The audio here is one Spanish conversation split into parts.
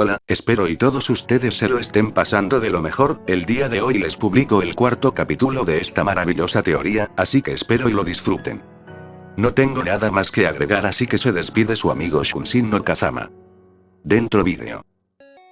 Hola, espero y todos ustedes se lo estén pasando de lo mejor. El día de hoy les publico el cuarto capítulo de esta maravillosa teoría, así que espero y lo disfruten. No tengo nada más que agregar, así que se despide su amigo Shunshin no Kazama. Dentro vídeo.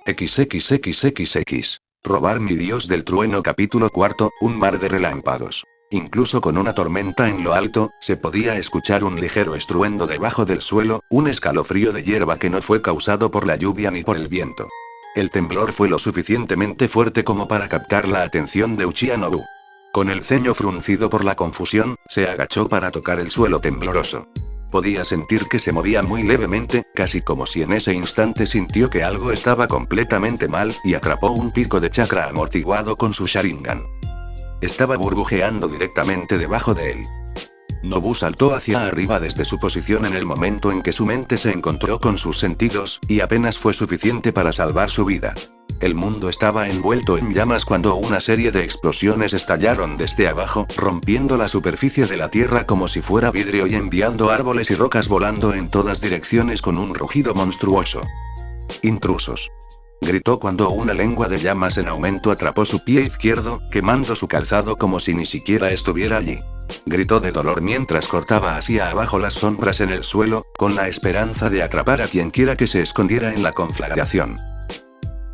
XXXXX. Robar mi dios del trueno capítulo cuarto, un mar de relámpagos. Incluso con una tormenta en lo alto, se podía escuchar un ligero estruendo debajo del suelo, un escalofrío de hierba que no fue causado por la lluvia ni por el viento. El temblor fue lo suficientemente fuerte como para captar la atención de Uchiha Nobu. Con el ceño fruncido por la confusión, se agachó para tocar el suelo tembloroso. Podía sentir que se movía muy levemente, casi como si en ese instante sintió que algo estaba completamente mal, y atrapó un pico de chakra amortiguado con su Sharingan. Estaba burbujeando directamente debajo de él. Nobu saltó hacia arriba desde su posición en el momento en que su mente se encontró con sus sentidos, y apenas fue suficiente para salvar su vida. El mundo estaba envuelto en llamas cuando una serie de explosiones estallaron desde abajo, rompiendo la superficie de la tierra como si fuera vidrio y enviando árboles y rocas volando en todas direcciones con un rugido monstruoso. ¡Intrusos!, gritó cuando una lengua de llamas en aumento atrapó su pie izquierdo, quemando su calzado como si ni siquiera estuviera allí. Gritó de dolor mientras cortaba hacia abajo las sombras en el suelo, con la esperanza de atrapar a quienquiera que se escondiera en la conflagración.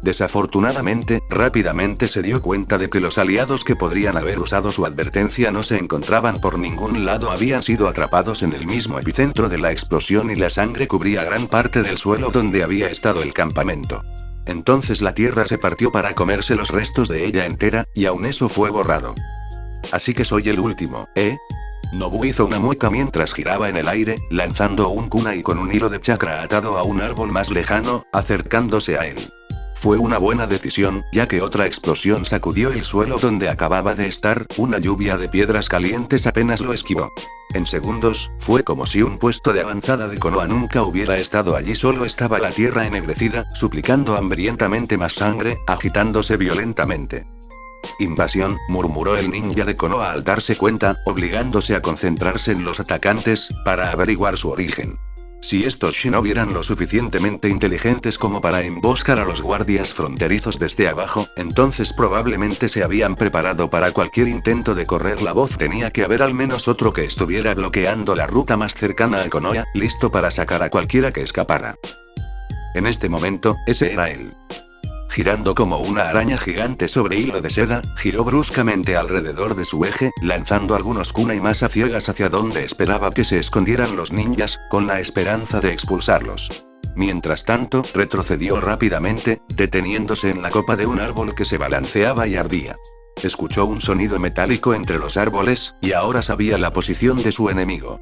Desafortunadamente, rápidamente se dio cuenta de que los aliados que podrían haber usado su advertencia no se encontraban por ningún lado, habían sido atrapados en el mismo epicentro de la explosión y la sangre cubría gran parte del suelo donde había estado el campamento. Entonces la tierra se partió para comerse los restos de ella entera, y aún eso fue borrado. Así que soy el último, ¿eh? Nobu hizo una mueca mientras giraba en el aire, lanzando un kunai con un hilo de chakra atado a un árbol más lejano, acercándose a él. Fue una buena decisión, ya que otra explosión sacudió el suelo donde acababa de estar, una lluvia de piedras calientes apenas lo esquivó. En segundos, fue como si un puesto de avanzada de Konoha nunca hubiera estado allí, solo estaba la tierra ennegrecida, suplicando hambrientamente más sangre, agitándose violentamente. Invasión, murmuró el ninja de Konoha al darse cuenta, obligándose a concentrarse en los atacantes, para averiguar su origen. Si estos shinobi eran lo suficientemente inteligentes como para emboscar a los guardias fronterizos desde abajo, entonces probablemente se habían preparado para cualquier intento de correr la voz. Tenía que haber al menos otro que estuviera bloqueando la ruta más cercana a Konoha, listo para sacar a cualquiera que escapara. En este momento, ese era él. Girando como una araña gigante sobre hilo de seda, giró bruscamente alrededor de su eje, lanzando algunos kunai más a ciegas hacia donde esperaba que se escondieran los ninjas, con la esperanza de expulsarlos. Mientras tanto, retrocedió rápidamente, deteniéndose en la copa de un árbol que se balanceaba y ardía. Escuchó un sonido metálico entre los árboles, y ahora sabía la posición de su enemigo.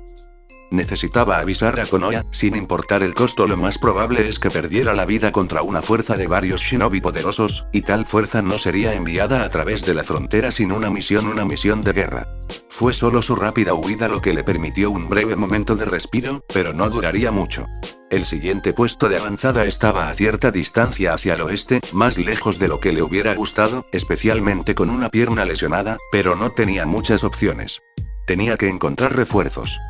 Necesitaba avisar a Konoha, sin importar el costo. Lo más probable es que perdiera la vida contra una fuerza de varios shinobi poderosos, y tal fuerza no sería enviada a través de la frontera sin una misión de guerra. Fue solo su rápida huida lo que le permitió un breve momento de respiro, pero no duraría mucho. El siguiente puesto de avanzada estaba a cierta distancia hacia el oeste, más lejos de lo que le hubiera gustado, especialmente con una pierna lesionada, pero no tenía muchas opciones. Tenía que encontrar refuerzos.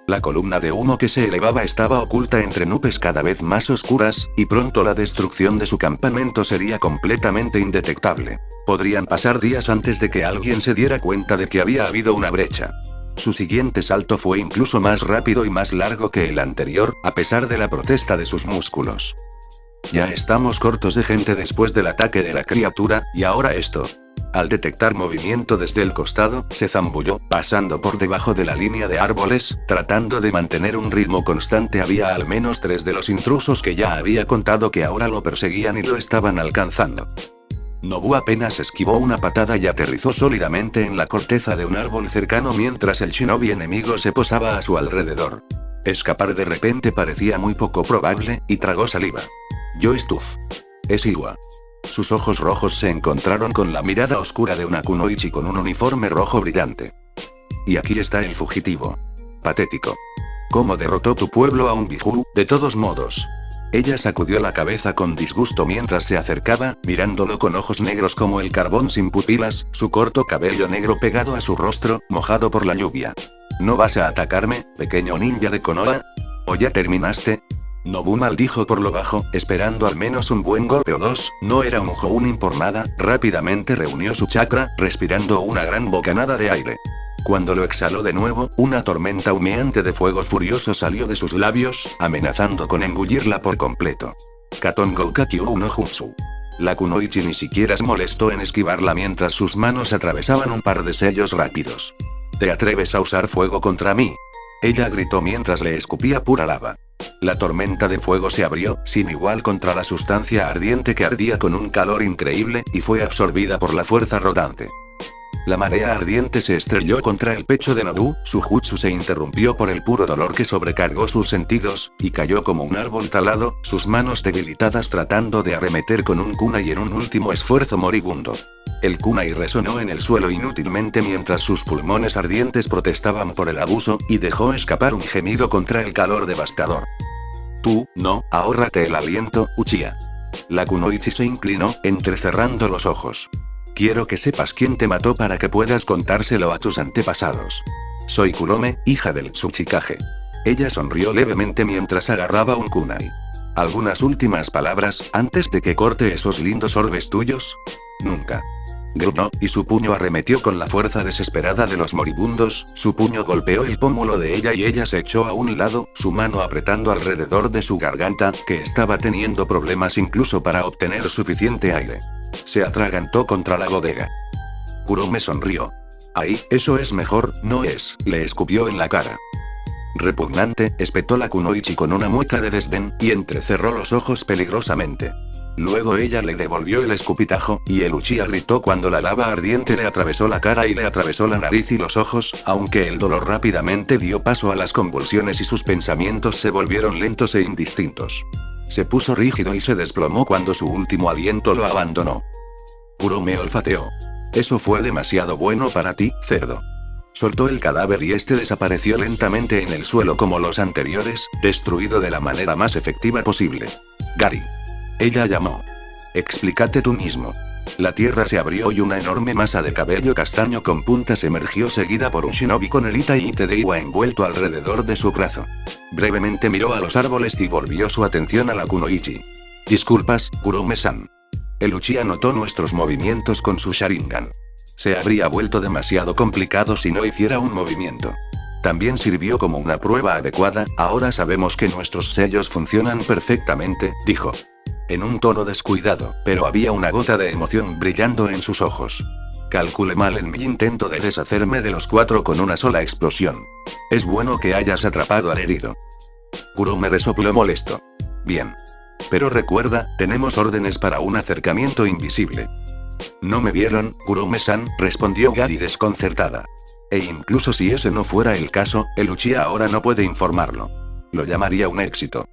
La columna de humo que se elevaba estaba oculta entre nubes cada vez más oscuras, y pronto la destrucción de su campamento sería completamente indetectable. Podrían pasar días antes de que alguien se diera cuenta de que había habido una brecha. Su siguiente salto fue incluso más rápido y más largo que el anterior, a pesar de la protesta de sus músculos. Ya estamos cortos de gente después del ataque de la criatura, y ahora esto. Al detectar movimiento desde el costado, se zambulló, pasando por debajo de la línea de árboles, tratando de mantener un ritmo constante. Había al menos 3 de los intrusos que ya había contado que ahora lo perseguían y lo estaban alcanzando. Nobu apenas esquivó una patada y aterrizó sólidamente en la corteza de un árbol cercano mientras el shinobi enemigo se posaba a su alrededor. Escapar de repente parecía muy poco probable, y tragó saliva. Yo Stuff. Es Iwa. Sus ojos rojos se encontraron con la mirada oscura de una kunoichi con un uniforme rojo brillante. Y aquí está el fugitivo. Patético. ¿Cómo derrotó tu pueblo a un biju? De todos modos. Ella sacudió la cabeza con disgusto mientras se acercaba, mirándolo con ojos negros como el carbón sin pupilas, su corto cabello negro pegado a su rostro, mojado por la lluvia. ¿No vas a atacarme, pequeño ninja de Konoha? ¿O ya terminaste? Nobu maldijo por lo bajo, esperando al menos un buen golpe o dos. No era un Jounin por nada. Rápidamente reunió su chakra, respirando una gran bocanada de aire. Cuando lo exhaló de nuevo, una tormenta humeante de fuego furioso salió de sus labios, amenazando con engullirla por completo. Katon Goukakyu no Jutsu. La kunoichi ni siquiera se molestó en esquivarla mientras sus manos atravesaban un par de sellos rápidos. ¿Te atreves a usar fuego contra mí? Ella gritó mientras le escupía pura lava. La tormenta de fuego se abrió, sin igual contra la sustancia ardiente que ardía con un calor increíble, y fue absorbida por la fuerza rodante. La marea ardiente se estrelló contra el pecho de Nobu, su jutsu se interrumpió por el puro dolor que sobrecargó sus sentidos, y cayó como un árbol talado, sus manos debilitadas tratando de arremeter con un kunai en un último esfuerzo moribundo. El kunai resonó en el suelo inútilmente mientras sus pulmones ardientes protestaban por el abuso, y dejó escapar un gemido contra el calor devastador. Tú, no, ahórrate el aliento, Uchiha. La kunoichi se inclinó, entrecerrando los ojos. Quiero que sepas quién te mató para que puedas contárselo a tus antepasados. Soy Kurome, hija del Tsuchikage. Ella sonrió levemente mientras agarraba un kunai. ¿Algunas últimas palabras, antes de que corte esos lindos orbes tuyos? Nunca. Gruñó, y su puño arremetió con la fuerza desesperada de los moribundos. Su puño golpeó el pómulo de ella y ella se echó a un lado, su mano apretando alrededor de su garganta, que estaba teniendo problemas incluso para obtener suficiente aire. Se atragantó contra la bodega. Kurome sonrió. Ahí, eso es mejor, ¿no es? Le escupió en la cara. Repugnante, espetó la kunoichi con una mueca de desdén, y entrecerró los ojos peligrosamente. Luego ella le devolvió el escupitajo, y el Uchiha gritó cuando la lava ardiente le atravesó la cara y le atravesó la nariz y los ojos, aunque el dolor rápidamente dio paso a las convulsiones y sus pensamientos se volvieron lentos e indistintos. Se puso rígido y se desplomó cuando su último aliento lo abandonó. Kurome olfateó. Eso fue demasiado bueno para ti, cerdo. Soltó el cadáver y este desapareció lentamente en el suelo como los anteriores, destruido de la manera más efectiva posible. Gary. Ella llamó. Explícate tú mismo. La tierra se abrió y una enorme masa de cabello castaño con puntas emergió seguida por un shinobi con el Itaite de Iwa envuelto alrededor de su brazo. Brevemente miró a los árboles y volvió su atención a la kunoichi. Disculpas, Kurome-san. El Uchiha notó nuestros movimientos con su Sharingan. Se habría vuelto demasiado complicado si no hiciera un movimiento. También sirvió como una prueba adecuada, ahora sabemos que nuestros sellos funcionan perfectamente, dijo. En un tono descuidado, pero había una gota de emoción brillando en sus ojos. Calculé mal en mi intento de deshacerme de los 4 con una sola explosión. Es bueno que hayas atrapado al herido. Kurome resopló molesto. Bien. Pero recuerda, tenemos órdenes para un acercamiento invisible. No me vieron, Kurome-san, respondió Gary desconcertada. E incluso si ese no fuera el caso, el Uchiha ahora no puede informarlo. Lo llamaría un éxito.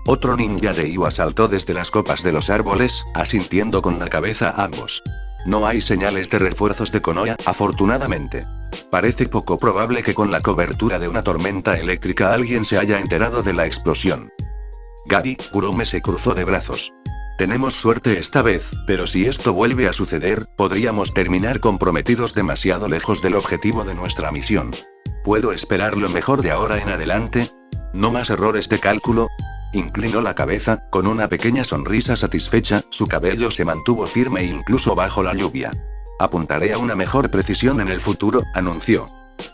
Otro ninja de Iwa saltó desde las copas de los árboles, asintiendo con la cabeza a ambos. No hay señales de refuerzos de Konoha, afortunadamente. Parece poco probable que con la cobertura de una tormenta eléctrica alguien se haya enterado de la explosión. Gary, Kurome se cruzó de brazos. Tenemos suerte esta vez, pero si esto vuelve a suceder, podríamos terminar comprometidos demasiado lejos del objetivo de nuestra misión. ¿Puedo esperar lo mejor de ahora en adelante? ¿No más errores de cálculo? Inclinó la cabeza, con una pequeña sonrisa satisfecha, su cabello se mantuvo firme incluso bajo la lluvia. Apuntaré a una mejor precisión en el futuro, anunció.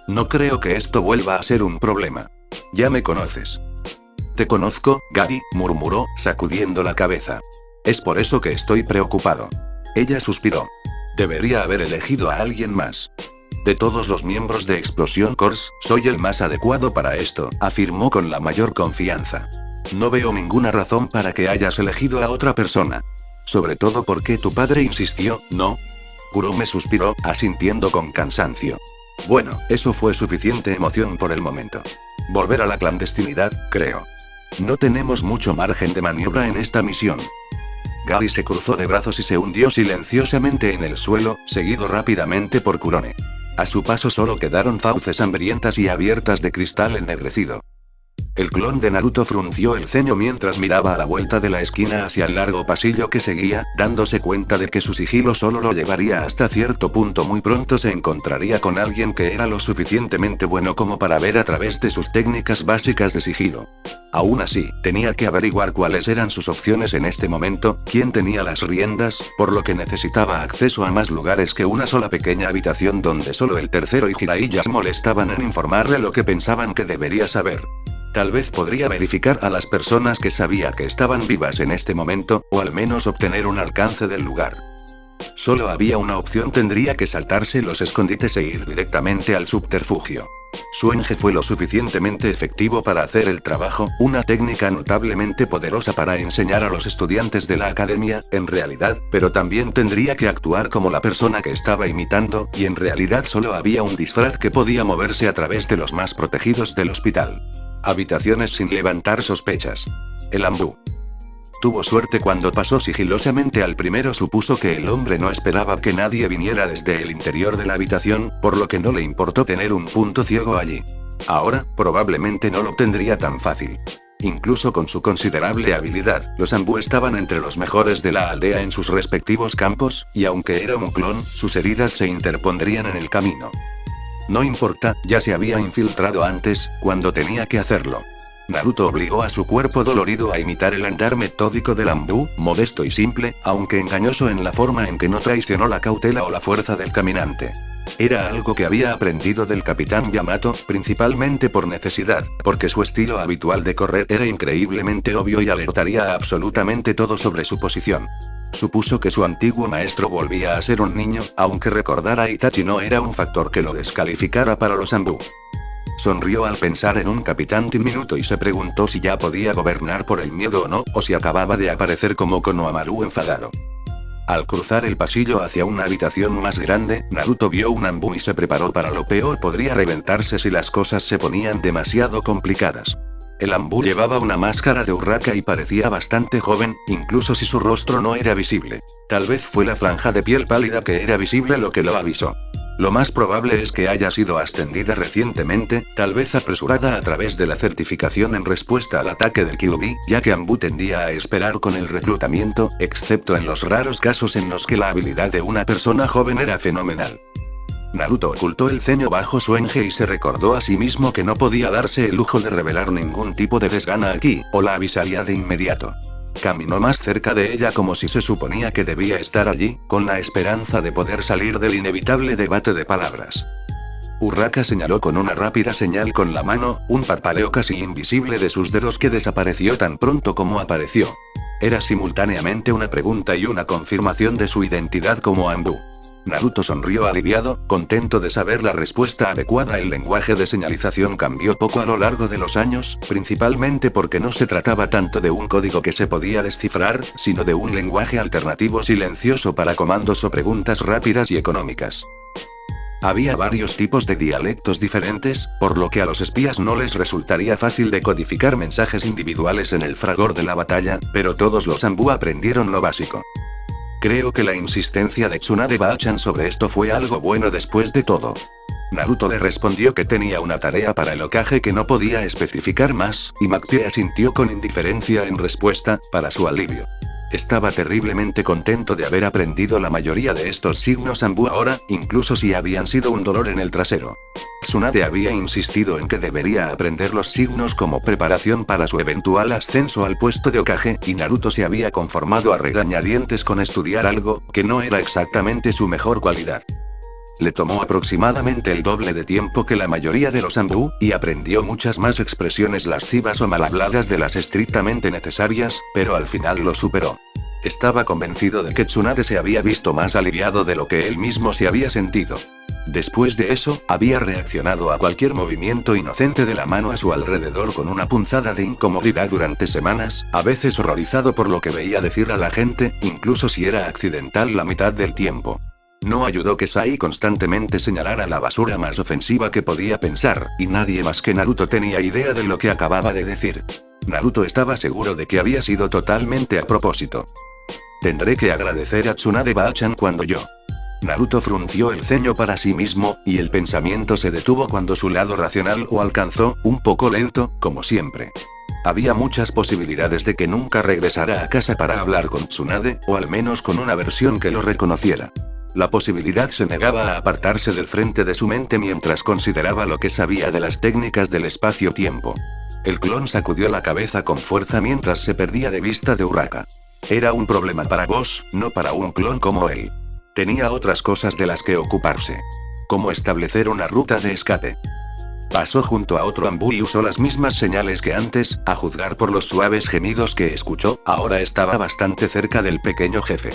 No creo que esto vuelva a ser un problema. Ya me conoces. Te conozco, Gary, murmuró, sacudiendo la cabeza. Es por eso que estoy preocupado. Ella suspiró. Debería haber elegido a alguien más. De todos los miembros de Explosion Corps, soy el más adecuado para esto, afirmó con la mayor confianza. No veo ninguna razón para que hayas elegido a otra persona. Sobre todo porque tu padre insistió, ¿no? Kurome suspiró, asintiendo con cansancio. Bueno, eso fue suficiente emoción por el momento. Volver a la clandestinidad, creo. No tenemos mucho margen de maniobra en esta misión. Gary se cruzó de brazos y se hundió silenciosamente en el suelo, seguido rápidamente por Kurone. A su paso solo quedaron fauces hambrientas y abiertas de cristal ennegrecido. El clon de Naruto frunció el ceño mientras miraba a la vuelta de la esquina hacia el largo pasillo que seguía, dándose cuenta de que su sigilo solo lo llevaría hasta cierto punto. Muy pronto se encontraría con alguien que era lo suficientemente bueno como para ver a través de sus técnicas básicas de sigilo. Aún así, tenía que averiguar cuáles eran sus opciones en este momento, quién tenía las riendas, por lo que necesitaba acceso a más lugares que una sola pequeña habitación donde solo el tercero y Jiraiya se molestaban en informarle lo que pensaban que debería saber. Tal vez podría verificar a las personas que sabía que estaban vivas en este momento, o al menos obtener un alcance del lugar. Solo había una opción: tendría que saltarse los escondites e ir directamente al subterfugio. Suenge fue lo suficientemente efectivo para hacer el trabajo, una técnica notablemente poderosa para enseñar a los estudiantes de la academia, en realidad, pero también tendría que actuar como la persona que estaba imitando, y en realidad solo había un disfraz que podía moverse a través de los más protegidos del hospital. Habitaciones sin levantar sospechas. El Anbu. Tuvo suerte cuando pasó sigilosamente al primero. Supuso que el hombre no esperaba que nadie viniera desde el interior de la habitación, por lo que no le importó tener un punto ciego allí. Ahora, probablemente no lo tendría tan fácil. Incluso con su considerable habilidad, los Anbu estaban entre los mejores de la aldea en sus respectivos campos, y aunque era un clon, sus heridas se interpondrían en el camino. No importa, ya se había infiltrado antes, cuando tenía que hacerlo. Naruto obligó a su cuerpo dolorido a imitar el andar metódico del Anbu, modesto y simple, aunque engañoso en la forma en que no traicionó la cautela o la fuerza del caminante. Era algo que había aprendido del Capitán Yamato, principalmente por necesidad, porque su estilo habitual de correr era increíblemente obvio y alertaría a absolutamente todo sobre su posición. Supuso que su antiguo maestro volvía a ser un niño, aunque recordar a Itachi no era un factor que lo descalificara para los Anbu. Sonrió al pensar en un capitán diminuto y se preguntó si ya podía gobernar por el miedo o no, o si acababa de aparecer como Konohamaru enfadado. Al cruzar el pasillo hacia una habitación más grande, Naruto vio un Anbu y se preparó para lo peor: podría reventarse si las cosas se ponían demasiado complicadas. El Anbu llevaba una máscara de urraca y parecía bastante joven, incluso si su rostro no era visible. Tal vez fue la franja de piel pálida que era visible lo que lo avisó. Lo más probable es que haya sido ascendida recientemente, tal vez apresurada a través de la certificación en respuesta al ataque del Kyuubi, ya que Anbu tendía a esperar con el reclutamiento, excepto en los raros casos en los que la habilidad de una persona joven era fenomenal. Naruto ocultó el ceño bajo su enge y se recordó a sí mismo que no podía darse el lujo de revelar ningún tipo de desgana aquí, o la avisaría de inmediato. Caminó más cerca de ella como si se suponía que debía estar allí, con la esperanza de poder salir del inevitable debate de palabras. Urraca señaló con una rápida señal con la mano, un parpadeo casi invisible de sus dedos que desapareció tan pronto como apareció. Era simultáneamente una pregunta y una confirmación de su identidad como Anbu. Naruto sonrió aliviado, contento de saber la respuesta adecuada. El lenguaje de señalización cambió poco a lo largo de los años, principalmente porque no se trataba tanto de un código que se podía descifrar, sino de un lenguaje alternativo silencioso para comandos o preguntas rápidas y económicas. Había varios tipos de dialectos diferentes, por lo que a los espías no les resultaría fácil decodificar mensajes individuales en el fragor de la batalla, pero todos los Anbu aprendieron lo básico. Creo que la insistencia de Tsunade Bachan sobre esto fue algo bueno después de todo. Naruto le respondió que tenía una tarea para el Hokage que no podía especificar más, y Macbeth asintió con indiferencia en respuesta, para su alivio. Estaba terriblemente contento de haber aprendido la mayoría de estos signos Anbu ahora, incluso si habían sido un dolor en el trasero. Tsunade había insistido en que debería aprender los signos como preparación para su eventual ascenso al puesto de Hokage, y Naruto se había conformado a regañadientes con estudiar algo, que no era exactamente su mejor cualidad. Le tomó aproximadamente el doble de tiempo que la mayoría de los Anbu, y aprendió muchas más expresiones lascivas o mal habladas de las estrictamente necesarias, pero al final lo superó. Estaba convencido de que Tsunade se había visto más aliviado de lo que él mismo se había sentido. Después de eso, había reaccionado a cualquier movimiento inocente de la mano a su alrededor con una punzada de incomodidad durante semanas, a veces horrorizado por lo que veía decir a la gente, incluso si era accidental la mitad del tiempo. No ayudó que Sai constantemente señalara la basura más ofensiva que podía pensar, y nadie más que Naruto tenía idea de lo que acababa de decir. Naruto estaba seguro de que había sido totalmente a propósito. Tendré que agradecer a Tsunade Bachan cuando yo. Naruto frunció el ceño para sí mismo, y el pensamiento se detuvo cuando su lado racional lo alcanzó, un poco lento, como siempre. Había muchas posibilidades de que nunca regresara a casa para hablar con Tsunade, o al menos con una versión que lo reconociera. La posibilidad se negaba a apartarse del frente de su mente mientras consideraba lo que sabía de las técnicas del espacio-tiempo. El clon sacudió la cabeza con fuerza mientras se perdía de vista de Uraraka. Era un problema para vos, no para un clon como él. Tenía otras cosas de las que ocuparse. Como establecer una ruta de escape. Pasó junto a otro Anbu y usó las mismas señales que antes, a juzgar por los suaves gemidos que escuchó, ahora estaba bastante cerca del pequeño jefe.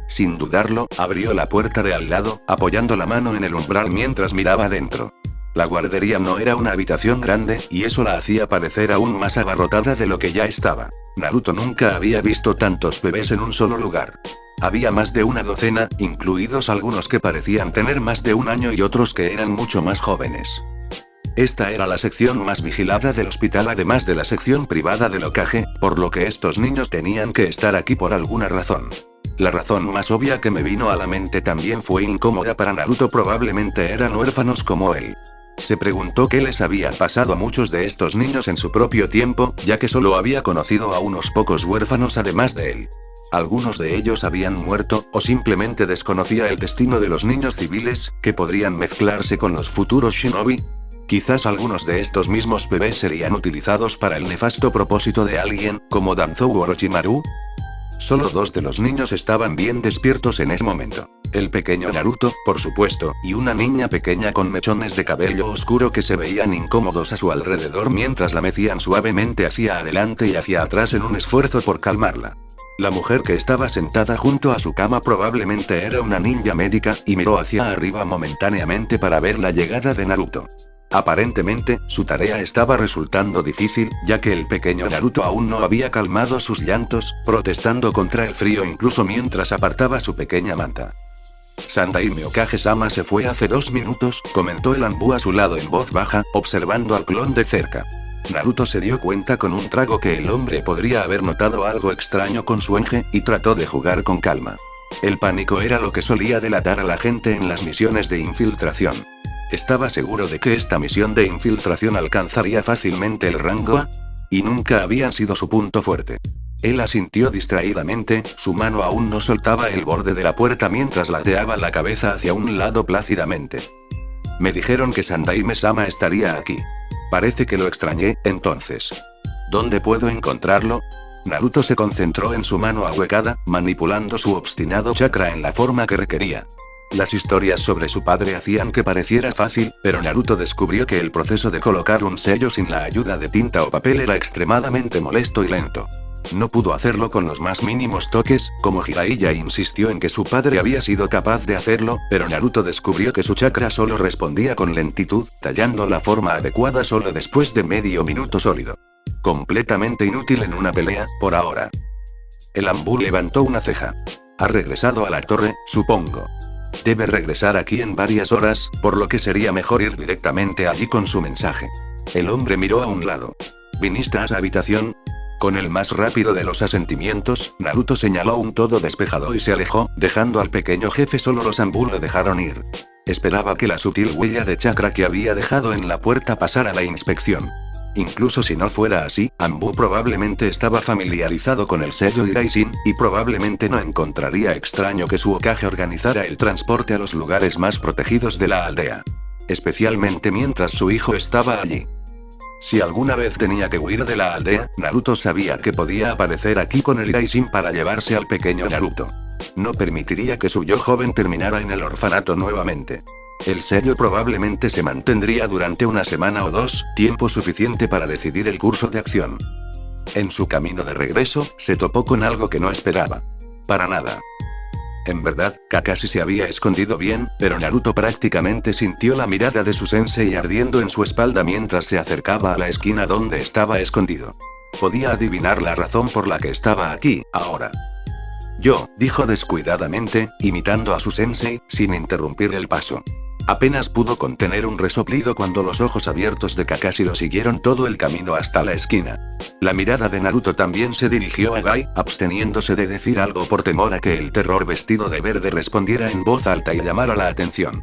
Sin dudarlo, abrió la puerta de al lado, apoyando la mano en el umbral mientras miraba adentro. La guardería no era una habitación grande, y eso la hacía parecer aún más abarrotada de lo que ya estaba. Naruto nunca había visto tantos bebés en un solo lugar. Había más de una docena, incluidos algunos que parecían tener más de un año y otros que eran mucho más jóvenes. Esta era la sección más vigilada del hospital además de la sección privada del Hokage, por lo que estos niños tenían que estar aquí por alguna razón. La razón más obvia que me vino a la mente también fue incómoda para Naruto, probablemente eran huérfanos como él. Se preguntó qué les había pasado a muchos de estos niños en su propio tiempo, ya que solo había conocido a unos pocos huérfanos además de él. Algunos de ellos habían muerto, o simplemente desconocía el destino de los niños civiles, que podrían mezclarse con los futuros shinobi. Quizás algunos de estos mismos bebés serían utilizados para el nefasto propósito de alguien, como Danzou o Orochimaru. Solo dos de los niños estaban bien despiertos en ese momento. El pequeño Naruto, por supuesto, y una niña pequeña con mechones de cabello oscuro que se veían incómodos a su alrededor mientras la mecían suavemente hacia adelante y hacia atrás en un esfuerzo por calmarla. La mujer que estaba sentada junto a su cama probablemente era una ninja médica, y miró hacia arriba momentáneamente para ver la llegada de Naruto. Aparentemente, su tarea estaba resultando difícil, ya que el pequeño Naruto aún no había calmado sus llantos, protestando contra el frío incluso mientras apartaba su pequeña manta. Sandaime Hokage-sama se fue hace 2 minutos, comentó el Anbu a su lado en voz baja, observando al clon de cerca. Naruto se dio cuenta con un trago que el hombre podría haber notado algo extraño con su enje, y trató de jugar con calma. El pánico era lo que solía delatar a la gente en las misiones de infiltración. Estaba seguro de que esta misión de infiltración alcanzaría fácilmente el rango A, y nunca habían sido su punto fuerte. Él asintió distraídamente, su mano aún no soltaba el borde de la puerta mientras ladeaba la cabeza hacia un lado plácidamente. Me dijeron que Sandaime-sama estaría aquí. Parece que lo extrañé, entonces. ¿Dónde puedo encontrarlo? Naruto se concentró en su mano ahuecada, manipulando su obstinado chakra en la forma que requería. Las historias sobre su padre hacían que pareciera fácil, pero Naruto descubrió que el proceso de colocar un sello sin la ayuda de tinta o papel era extremadamente molesto y lento. No pudo hacerlo con los más mínimos toques, como Jiraiya insistió en que su padre había sido capaz de hacerlo, pero Naruto descubrió que su chakra solo respondía con lentitud, tallando la forma adecuada solo después de medio minuto sólido. Completamente inútil en una pelea, por ahora. El Anbu levantó una ceja. Ha regresado a la torre, supongo. Debe regresar aquí en varias horas, por lo que sería mejor ir directamente allí con su mensaje. El hombre miró a un lado. ¿Viniste a esa habitación? Con el más rápido de los asentimientos, Naruto señaló un todo despejado y se alejó, dejando al pequeño jefe solo. Los Anbu lo dejaron ir. Esperaba que la sutil huella de chakra que había dejado en la puerta pasara la inspección. Incluso si no fuera así, Anbu probablemente estaba familiarizado con el sello Iraisin, y probablemente no encontraría extraño que su Hokage organizara el transporte a los lugares más protegidos de la aldea. Especialmente mientras su hijo estaba allí. Si alguna vez tenía que huir de la aldea, Naruto sabía que podía aparecer aquí con el Iraisin para llevarse al pequeño Naruto. No permitiría que su yo joven terminara en el orfanato nuevamente. El sello probablemente se mantendría durante una semana o 2, tiempo suficiente para decidir el curso de acción. En su camino de regreso, se topó con algo que no esperaba. Para nada. En verdad, Kakashi se había escondido bien, pero Naruto prácticamente sintió la mirada de su sensei ardiendo en su espalda mientras se acercaba a la esquina donde estaba escondido. Podía adivinar la razón por la que estaba aquí, ahora. Yo, dijo descuidadamente, imitando a su sensei, sin interrumpir el paso. Apenas pudo contener un resoplido cuando los ojos abiertos de Kakashi lo siguieron todo el camino hasta la esquina. La mirada de Naruto también se dirigió a Gai, absteniéndose de decir algo por temor a que el terror vestido de verde respondiera en voz alta y llamara la atención.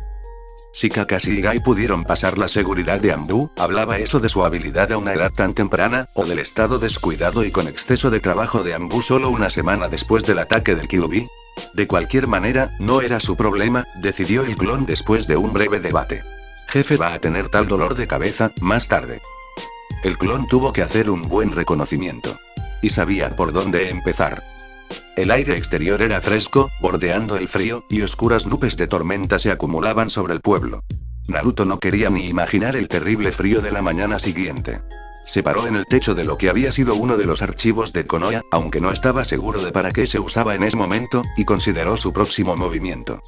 Si Kakashi y Gai pudieron pasar la seguridad de Anbu, ¿hablaba eso de su habilidad a una edad tan temprana, o del estado descuidado y con exceso de trabajo de Anbu solo una semana después del ataque del Kyuubi? De cualquier manera, no era su problema, decidió el clon después de un breve debate. Jefe va a tener tal dolor de cabeza, más tarde. El clon tuvo que hacer un buen reconocimiento. Y sabía por dónde empezar. El aire exterior era fresco, bordeando el frío, y oscuras nubes de tormenta se acumulaban sobre el pueblo. Naruto no quería ni imaginar el terrible frío de la mañana siguiente. Se paró en el techo de lo que había sido uno de los archivos de Konoha, aunque no estaba seguro de para qué se usaba en ese momento, y consideró su próximo movimiento.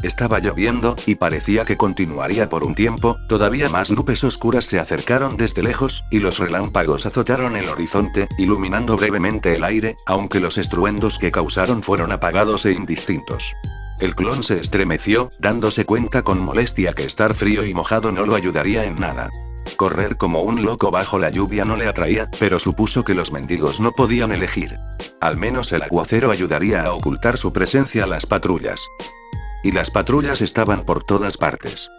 Estaba lloviendo, y parecía que continuaría por un tiempo. Todavía más nubes oscuras se acercaron desde lejos, y los relámpagos azotaron el horizonte, iluminando brevemente el aire, aunque los estruendos que causaron fueron apagados e indistintos. El clon se estremeció, dándose cuenta con molestia que estar frío y mojado no lo ayudaría en nada. Correr como un loco bajo la lluvia no le atraía, pero supuso que los mendigos no podían elegir. Al menos el aguacero ayudaría a ocultar su presencia a las patrullas. Y las patrullas estaban por todas partes.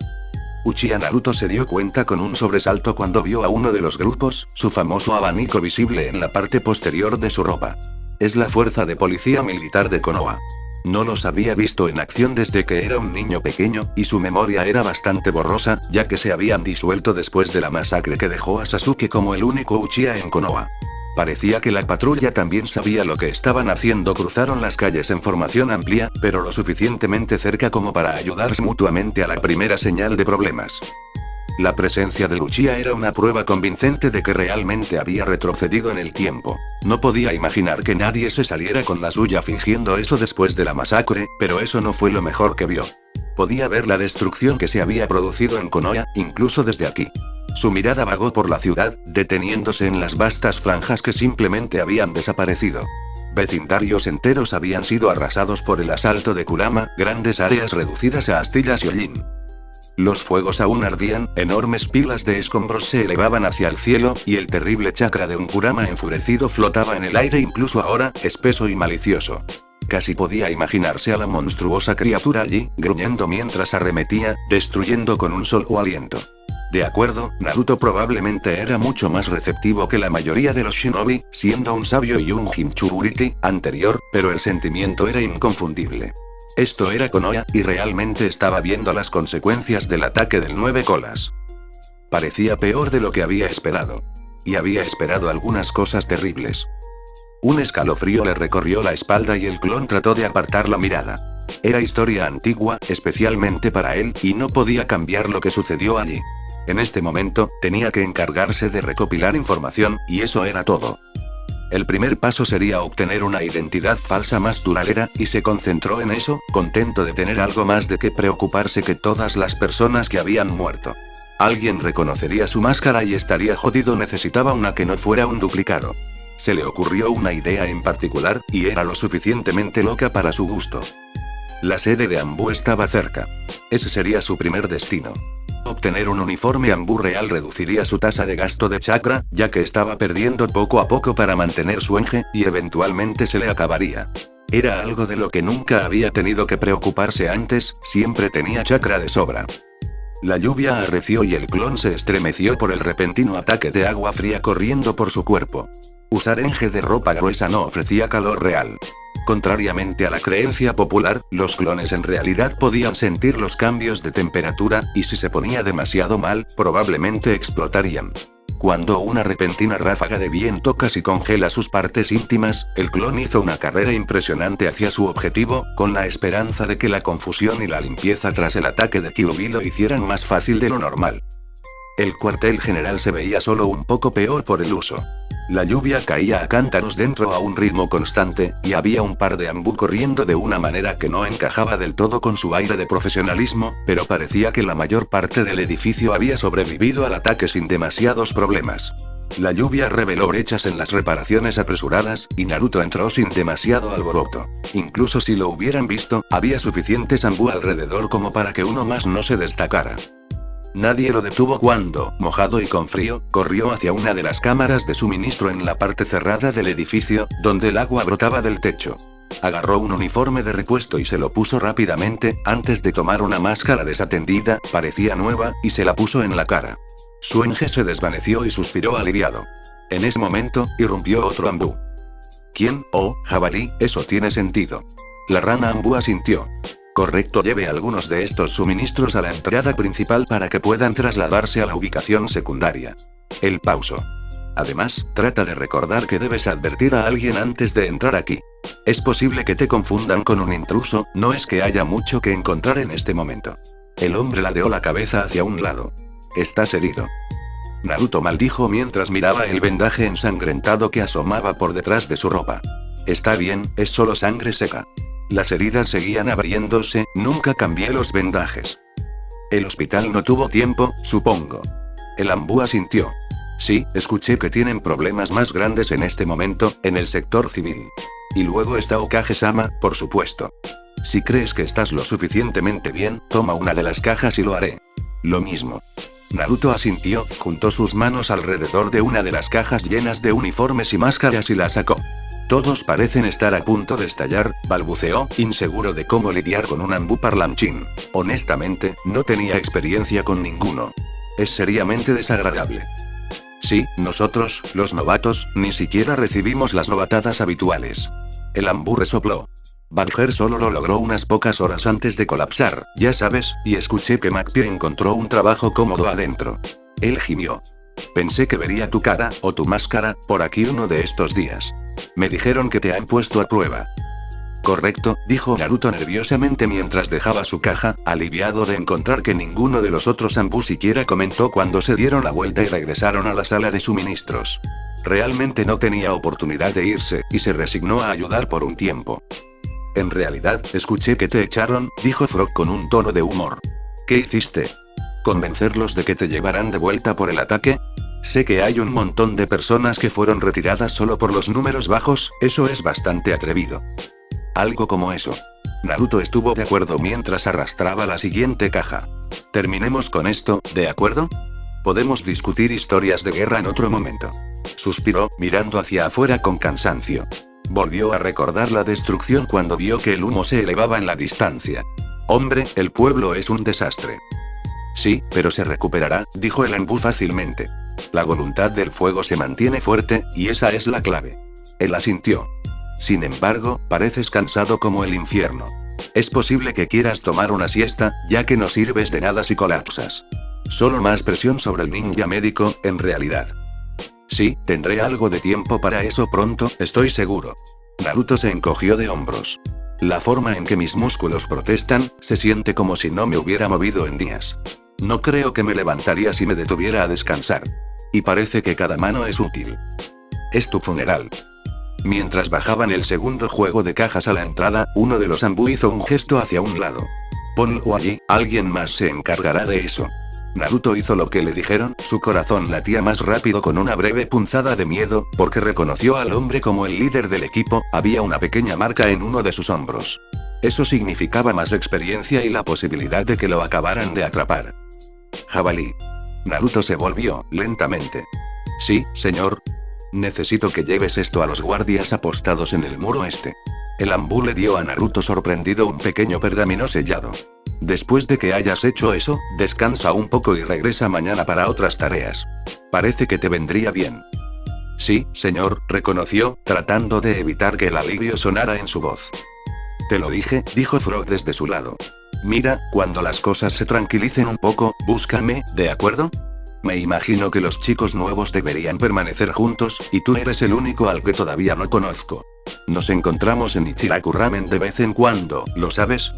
Uchiha Naruto se dio cuenta con un sobresalto cuando vio a uno de los grupos, su famoso abanico visible en la parte posterior de su ropa. Es la fuerza de policía militar de Konoha. No los había visto en acción desde que era un niño pequeño, y su memoria era bastante borrosa, ya que se habían disuelto después de la masacre que dejó a Sasuke como el único Uchiha en Konoha. Parecía que la patrulla también sabía lo que estaban haciendo. Cruzaron las calles en formación amplia, pero lo suficientemente cerca como para ayudarse mutuamente a la primera señal de problemas. La presencia de Uchiha era una prueba convincente de que realmente había retrocedido en el tiempo. No podía imaginar que nadie se saliera con la suya fingiendo eso después de la masacre, pero eso no fue lo mejor que vio. Podía ver la destrucción que se había producido en Konoha, incluso desde aquí. Su mirada vagó por la ciudad, deteniéndose en las vastas franjas que simplemente habían desaparecido. Vecindarios enteros habían sido arrasados por el asalto de Kurama, grandes áreas reducidas a astillas y hollín. Los fuegos aún ardían, enormes pilas de escombros se elevaban hacia el cielo, y el terrible chakra de un Kurama enfurecido flotaba en el aire incluso ahora, espeso y malicioso. Casi podía imaginarse a la monstruosa criatura allí, gruñendo mientras arremetía, destruyendo con un solo aliento. De acuerdo, Naruto probablemente era mucho más receptivo que la mayoría de los shinobi, siendo un sabio y un Jinchuriki anterior, pero el sentimiento era inconfundible. Esto era Konoha, y realmente estaba viendo las consecuencias del ataque del 9 colas. Parecía peor de lo que había esperado. Y había esperado algunas cosas terribles. Un escalofrío le recorrió la espalda y el clon trató de apartar la mirada. Era historia antigua, especialmente para él, y no podía cambiar lo que sucedió allí. En este momento, tenía que encargarse de recopilar información, y eso era todo. El primer paso sería obtener una identidad falsa más duradera, y se concentró en eso, contento de tener algo más de qué preocuparse que todas las personas que habían muerto. Alguien reconocería su máscara y estaría jodido. Necesitaba una que no fuera un duplicado. Se le ocurrió una idea en particular, y era lo suficientemente loca para su gusto. La sede de Anbu estaba cerca. Ese sería su primer destino. Obtener un uniforme Anbu real reduciría su tasa de gasto de chakra, ya que estaba perdiendo poco a poco para mantener su enje, y eventualmente se le acabaría. Era algo de lo que nunca había tenido que preocuparse antes, siempre tenía chakra de sobra. La lluvia arreció y el clon se estremeció por el repentino ataque de agua fría corriendo por su cuerpo. Usar enje de ropa gruesa no ofrecía calor real. Contrariamente a la creencia popular, los clones en realidad podían sentir los cambios de temperatura, y si se ponía demasiado mal, probablemente explotarían. Cuando una repentina ráfaga de viento casi congela sus partes íntimas, el clon hizo una carrera impresionante hacia su objetivo, con la esperanza de que la confusión y la limpieza tras el ataque de Kyuubi lo hicieran más fácil de lo normal. El cuartel general se veía solo un poco peor por el uso. La lluvia caía a cántaros dentro a un ritmo constante, y había un par de Anbu corriendo de una manera que no encajaba del todo con su aire de profesionalismo, pero parecía que la mayor parte del edificio había sobrevivido al ataque sin demasiados problemas. La lluvia reveló brechas en las reparaciones apresuradas, y Naruto entró sin demasiado alboroto. Incluso si lo hubieran visto, había suficiente Zanbu alrededor como para que uno más no se destacara. Nadie lo detuvo cuando, mojado y con frío, corrió hacia una de las cámaras de suministro en la parte cerrada del edificio, donde el agua brotaba del techo. Agarró un uniforme de repuesto y se lo puso rápidamente, antes de tomar una máscara desatendida, parecía nueva, y se la puso en la cara. Su enje se desvaneció y suspiró aliviado. En ese momento, irrumpió otro Anbu. ¿Quién? Oh, jabalí, eso tiene sentido. La rana Anbu asintió. Correcto, lleve algunos de estos suministros a la entrada principal para que puedan trasladarse a la ubicación secundaria. Él pausó. Además, trata de recordar que debes advertir a alguien antes de entrar aquí. Es posible que te confundan con un intruso, no es que haya mucho que encontrar en este momento. El hombre ladeó la cabeza hacia un lado. Estás herido. Naruto maldijo mientras miraba el vendaje ensangrentado que asomaba por detrás de su ropa. Está bien, es solo sangre seca. Las heridas seguían abriéndose, nunca cambié los vendajes. El hospital no tuvo tiempo, supongo. El Anbu asintió. Sí, escuché que tienen problemas más grandes en este momento, en el sector civil. Y luego está Okage-sama, por supuesto. Si crees que estás lo suficientemente bien, toma una de las cajas y lo haré. Lo mismo. Naruto asintió, juntó sus manos alrededor de una de las cajas llenas de uniformes y máscaras y la sacó. Todos parecen estar a punto de estallar, balbuceó, inseguro de cómo lidiar con un Anbu parlanchín. Honestamente, no tenía experiencia con ninguno. Es seriamente desagradable. Sí, nosotros, los novatos, ni siquiera recibimos las novatadas habituales. El Anbu resopló. Badger solo lo logró unas pocas horas antes de colapsar, ya sabes, y escuché que McPie encontró un trabajo cómodo adentro. Él gimió. Pensé que vería tu cara, o tu máscara, por aquí uno de estos días. Me dijeron que te han puesto a prueba. Correcto, dijo Naruto nerviosamente mientras dejaba su caja, aliviado de encontrar que ninguno de los otros Anbu siquiera comentó cuando se dieron la vuelta y regresaron a la sala de suministros. Realmente no tenía oportunidad de irse, y se resignó a ayudar por un tiempo. En realidad, escuché que te echaron, dijo Frog con un tono de humor. ¿Qué hiciste? ¿Convencerlos de que te llevarán de vuelta por el ataque? Sé que hay un montón de personas que fueron retiradas solo por los números bajos, eso es bastante atrevido. Algo como eso. Naruto estuvo de acuerdo mientras arrastraba la siguiente caja. Terminemos con esto, ¿de acuerdo? Podemos discutir historias de guerra en otro momento. Suspiró, mirando hacia afuera con cansancio. Volvió a recordar la destrucción cuando vio que el humo se elevaba en la distancia. Hombre, el pueblo es un desastre. Sí, pero se recuperará, dijo el Anbu fácilmente. La voluntad del fuego se mantiene fuerte, y esa es la clave. Él asintió. Sin embargo, pareces cansado como el infierno. Es posible que quieras tomar una siesta, ya que no sirves de nada si colapsas. Solo más presión sobre el ninja médico, en realidad. Sí, tendré algo de tiempo para eso pronto, estoy seguro. Naruto se encogió de hombros. La forma en que mis músculos protestan, se siente como si no me hubiera movido en días. No creo que me levantaría si me detuviera a descansar. Y parece que cada mano es útil. Es tu funeral. Mientras bajaban el segundo juego de cajas a la entrada, uno de los Anbu hizo un gesto hacia un lado. Ponlo allí, alguien más se encargará de eso. Naruto hizo lo que le dijeron, su corazón latía más rápido con una breve punzada de miedo, porque reconoció al hombre como el líder del equipo, había una pequeña marca en uno de sus hombros. Eso significaba más experiencia y la posibilidad de que lo acabaran de atrapar. Jabalí. Naruto se volvió, lentamente. Sí, señor. Necesito que lleves esto a los guardias apostados en el muro este. El Anbu le dio a Naruto sorprendido un pequeño pergamino sellado. Después de que hayas hecho eso, descansa un poco y regresa mañana para otras tareas. Parece que te vendría bien. Sí, señor, reconoció, tratando de evitar que el alivio sonara en su voz. Te lo dije, dijo Frog desde su lado. Mira, cuando las cosas se tranquilicen un poco, búscame, ¿de acuerdo? Me imagino que los chicos nuevos deberían permanecer juntos, y tú eres el único al que todavía no conozco. Nos encontramos en Ichiraku Ramen de vez en cuando, ¿lo sabes?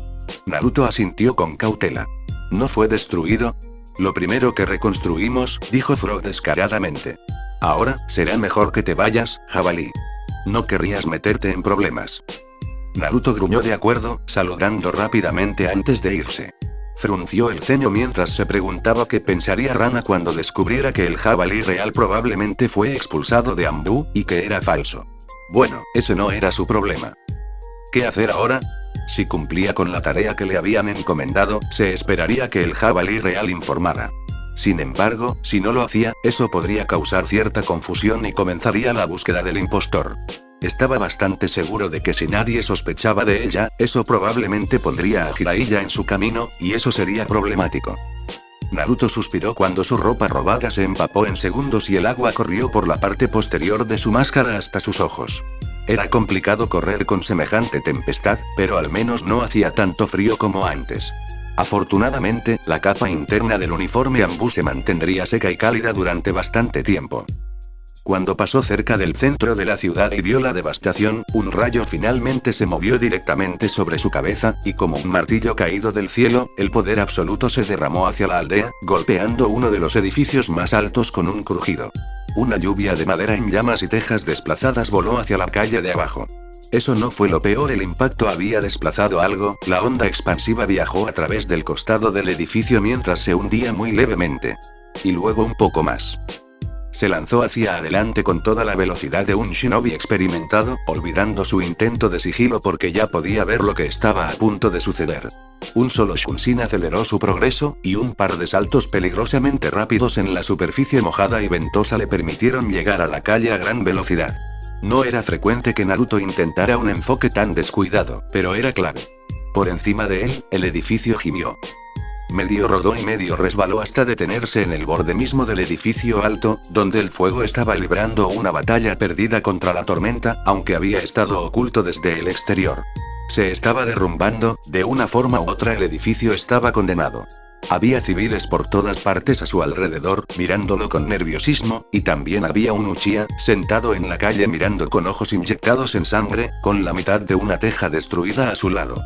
Naruto asintió con cautela. ¿No fue destruido? Lo primero que reconstruimos, dijo Frog descaradamente. Ahora, será mejor que te vayas, jabalí. No querrías meterte en problemas. Naruto gruñó de acuerdo, saludando rápidamente antes de irse. Frunció el ceño mientras se preguntaba qué pensaría Rana cuando descubriera que el jabalí real probablemente fue expulsado de Ambu, y que era falso. Bueno, ese no era su problema. ¿Qué hacer ahora? Si cumplía con la tarea que le habían encomendado, se esperaría que el jabalí real informara. Sin embargo, si no lo hacía, eso podría causar cierta confusión y comenzaría la búsqueda del impostor. Estaba bastante seguro de que si nadie sospechaba de ella, eso probablemente pondría a Jiraiya en su camino, y eso sería problemático. Naruto suspiró cuando su ropa robada se empapó en segundos y el agua corrió por la parte posterior de su máscara hasta sus ojos. Era complicado correr con semejante tempestad, pero al menos no hacía tanto frío como antes. Afortunadamente, la capa interna del uniforme Ambu se mantendría seca y cálida durante bastante tiempo. Cuando pasó cerca del centro de la ciudad y vio la devastación, un rayo finalmente se movió directamente sobre su cabeza, y como un martillo caído del cielo, el poder absoluto se derramó hacia la aldea, golpeando uno de los edificios más altos con un crujido. Una lluvia de madera en llamas y tejas desplazadas voló hacia la calle de abajo. Eso no fue lo peor, el impacto había desplazado algo, la onda expansiva viajó a través del costado del edificio mientras se hundía muy levemente. Y luego un poco más. Se lanzó hacia adelante con toda la velocidad de un shinobi experimentado, olvidando su intento de sigilo porque ya podía ver lo que estaba a punto de suceder. Un solo Shunshin aceleró su progreso, y un par de saltos peligrosamente rápidos en la superficie mojada y ventosa le permitieron llegar a la calle a gran velocidad. No era frecuente que Naruto intentara un enfoque tan descuidado, pero era clave. Por encima de él, el edificio gimió. Medio rodó y medio resbaló hasta detenerse en el borde mismo del edificio alto, donde el fuego estaba librando una batalla perdida contra la tormenta, aunque había estado oculto desde el exterior. Se estaba derrumbando, de una forma u otra el edificio estaba condenado. Había civiles por todas partes a su alrededor, mirándolo con nerviosismo, y también había un Uchiha, sentado en la calle mirando con ojos inyectados en sangre, con la mitad de una teja destruida a su lado.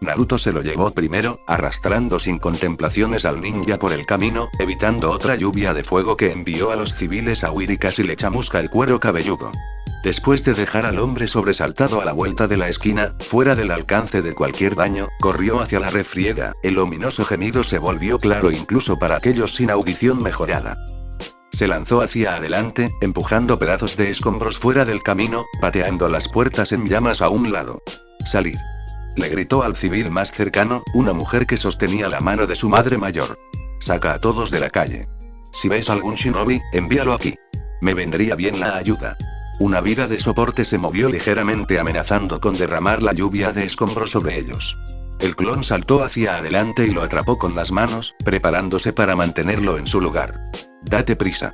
Naruto se lo llevó primero, arrastrando sin contemplaciones al ninja por el camino, evitando otra lluvia de fuego que envió a los civiles a huir y casi le chamusca el cuero cabelludo. Después de dejar al hombre sobresaltado a la vuelta de la esquina, fuera del alcance de cualquier daño, corrió hacia la refriega, el ominoso gemido se volvió claro incluso para aquellos sin audición mejorada. Se lanzó hacia adelante, empujando pedazos de escombros fuera del camino, pateando las puertas en llamas a un lado. «Salir», le gritó al civil más cercano, una mujer que sostenía la mano de su madre mayor. «Saca a todos de la calle. Si ves algún shinobi, envíalo aquí. Me vendría bien la ayuda». Una viga de soporte se movió ligeramente amenazando con derramar la lluvia de escombros sobre ellos. El clon saltó hacia adelante y lo atrapó con las manos, preparándose para mantenerlo en su lugar. «Date prisa.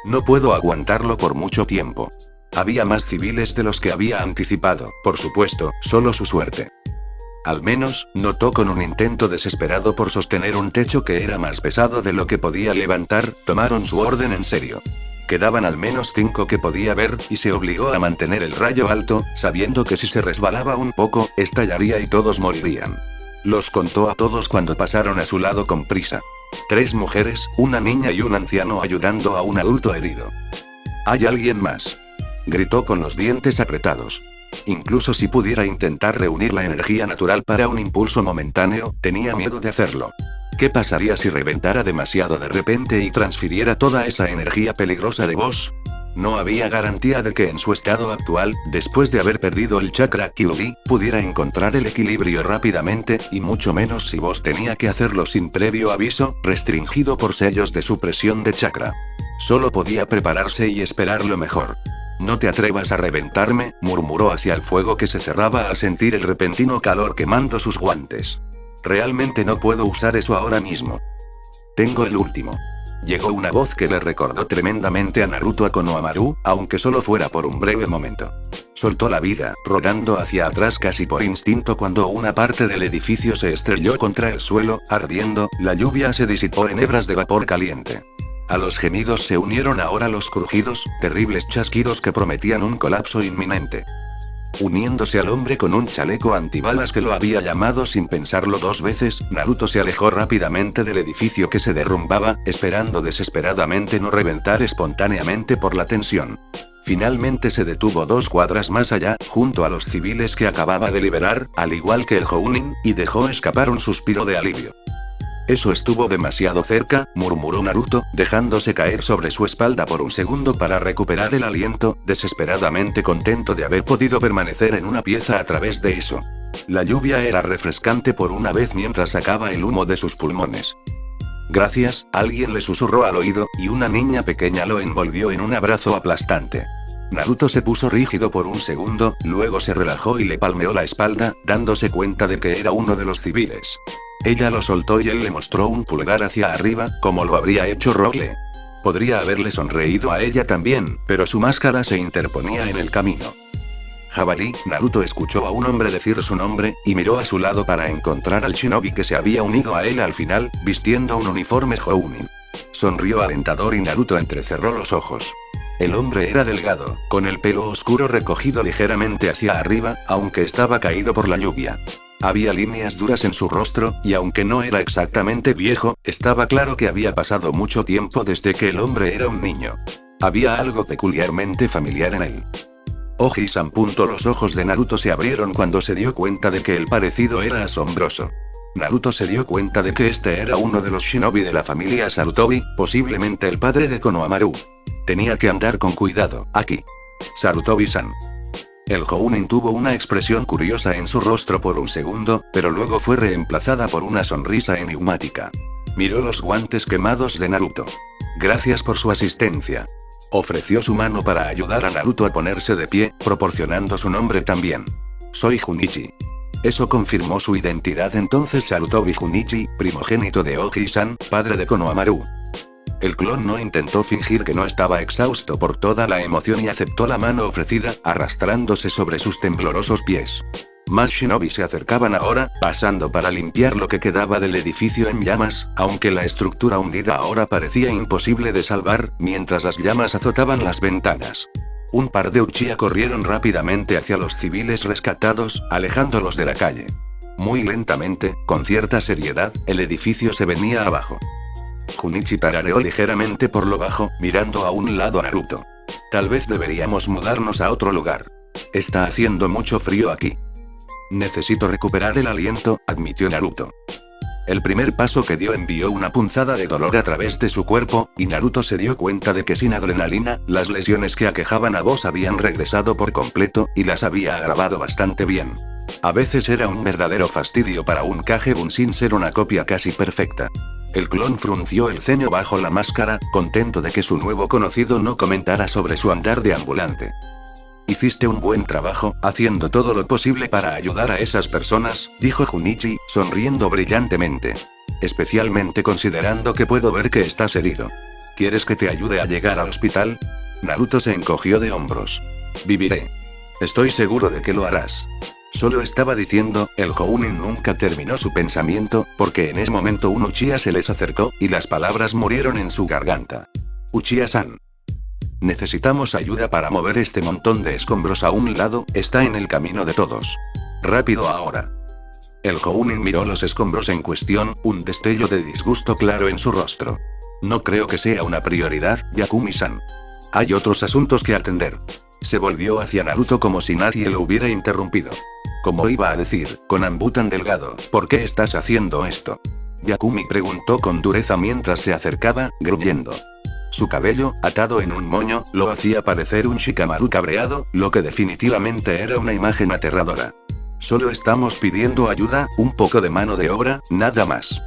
No puedo aguantarlo por mucho tiempo». Había más civiles de los que había anticipado, por supuesto, solo su suerte. Al menos, notó con un intento desesperado por sostener un techo que era más pesado de lo que podía levantar, tomaron su orden en serio. Quedaban al menos 5 que podía ver, y se obligó a mantener el rayo alto, sabiendo que si se resbalaba un poco, estallaría y todos morirían. Los contó a todos cuando pasaron a su lado con prisa. 3 mujeres, una niña y un anciano ayudando a un adulto herido. «¿Hay alguien más?», gritó con los dientes apretados. Incluso si pudiera intentar reunir la energía natural para un impulso momentáneo, tenía miedo de hacerlo. ¿Qué pasaría si reventara demasiado de repente y transfiriera toda esa energía peligrosa de Boss? No había garantía de que en su estado actual, después de haber perdido el chakra Kyuubi, pudiera encontrar el equilibrio rápidamente, y mucho menos si Boss tenía que hacerlo sin previo aviso, restringido por sellos de supresión de chakra. Solo podía prepararse y esperar lo mejor. «No te atrevas a reventarme», murmuró hacia el fuego que se cerraba al sentir el repentino calor quemando sus guantes. «Realmente no puedo usar eso ahora mismo. Tengo el último». Llegó una voz que le recordó tremendamente a Naruto a Konohamaru, aunque solo fuera por un breve momento. Soltó la viga, rodando hacia atrás casi por instinto cuando una parte del edificio se estrelló contra el suelo, ardiendo, la lluvia se disipó en hebras de vapor caliente. A los gemidos se unieron ahora los crujidos, terribles chasquidos que prometían un colapso inminente. Uniéndose al hombre con un chaleco antibalas que lo había llamado sin pensarlo 2 veces, Naruto se alejó rápidamente del edificio que se derrumbaba, esperando desesperadamente no reventar espontáneamente por la tensión. Finalmente se detuvo 2 cuadras más allá, junto a los civiles que acababa de liberar, al igual que el Jounin, y dejó escapar un suspiro de alivio. Eso estuvo demasiado cerca, murmuró Naruto, dejándose caer sobre su espalda por un segundo para recuperar el aliento, desesperadamente contento de haber podido permanecer en una pieza a través de eso. La lluvia era refrescante por una vez mientras sacaba el humo de sus pulmones. Gracias, alguien le susurró al oído, y una niña pequeña lo envolvió en un abrazo aplastante. Naruto se puso rígido por un segundo, luego se relajó y le palmeó la espalda, dándose cuenta de que era uno de los civiles. Ella lo soltó y él le mostró un pulgar hacia arriba, como lo habría hecho Rogle. Podría haberle sonreído a ella también, pero su máscara se interponía en el camino. Jabalí, Naruto escuchó a un hombre decir su nombre, y miró a su lado para encontrar al shinobi que se había unido a él al final, vistiendo un uniforme Jounin. Sonrió alentador y Naruto entrecerró los ojos. El hombre era delgado, con el pelo oscuro recogido ligeramente hacia arriba, aunque estaba caído por la lluvia. Había líneas duras en su rostro, y aunque no era exactamente viejo, estaba claro que había pasado mucho tiempo desde que el hombre era un niño. Había algo peculiarmente familiar en él. Oji-san. Los ojos de Naruto se abrieron cuando se dio cuenta de que el parecido era asombroso. Naruto se dio cuenta de que este era uno de los shinobi de la familia Sarutobi, posiblemente el padre de Konohamaru. Tenía que andar con cuidado, aquí. Sarutobi-san. El Jounin tuvo una expresión curiosa en su rostro por un segundo, pero luego fue reemplazada por una sonrisa enigmática. Miró los guantes quemados de Naruto. Gracias por su asistencia. Ofreció su mano para ayudar a Naruto a ponerse de pie, proporcionando su nombre también. Soy Junichi. Eso confirmó su identidad entonces Sarutobi Junichi, primogénito de Oji-san, padre de Konohamaru. El clon no intentó fingir que no estaba exhausto por toda la emoción y aceptó la mano ofrecida, arrastrándose sobre sus temblorosos pies. Más shinobi se acercaban ahora, pasando para limpiar lo que quedaba del edificio en llamas, aunque la estructura hundida ahora parecía imposible de salvar, mientras las llamas azotaban las ventanas. Un par de Uchiha corrieron rápidamente hacia los civiles rescatados, alejándolos de la calle. Muy lentamente, con cierta seriedad, el edificio se venía abajo. Junichi tarareó ligeramente por lo bajo, mirando a un lado a Naruto. Tal vez deberíamos mudarnos a otro lugar. Está haciendo mucho frío aquí. Necesito recuperar el aliento, admitió Naruto. El primer paso que dio envió una punzada de dolor a través de su cuerpo, y Naruto se dio cuenta de que sin adrenalina, las lesiones que aquejaban a Boss habían regresado por completo, y las había agravado bastante bien. A veces era un verdadero fastidio para un Kage Bunshin ser una copia casi perfecta. El clon frunció el ceño bajo la máscara, contento de que su nuevo conocido no comentara sobre su andar de ambulante. Hiciste un buen trabajo, haciendo todo lo posible para ayudar a esas personas, dijo Junichi, sonriendo brillantemente. Especialmente considerando que puedo ver que estás herido. ¿Quieres que te ayude a llegar al hospital? Naruto se encogió de hombros. Viviré. Estoy seguro de que lo harás. Solo estaba diciendo, el Jounin nunca terminó su pensamiento, porque en ese momento un Uchiha se les acercó, y las palabras murieron en su garganta. Uchiha-san. Necesitamos ayuda para mover este montón de escombros a un lado, está en el camino de todos. Rápido ahora. El Jounin miró los escombros en cuestión, un destello de disgusto claro en su rostro. No creo que sea una prioridad, Yakumi-san. Hay otros asuntos que atender. Se volvió hacia Naruto como si nadie lo hubiera interrumpido. Como iba a decir, con Ambu tan delgado, ¿por qué estás haciendo esto? Yakumi preguntó con dureza mientras se acercaba, gruñendo. Su cabello, atado en un moño, lo hacía parecer un Shikamaru cabreado, lo que definitivamente era una imagen aterradora. Solo estamos pidiendo ayuda, un poco de mano de obra, nada más.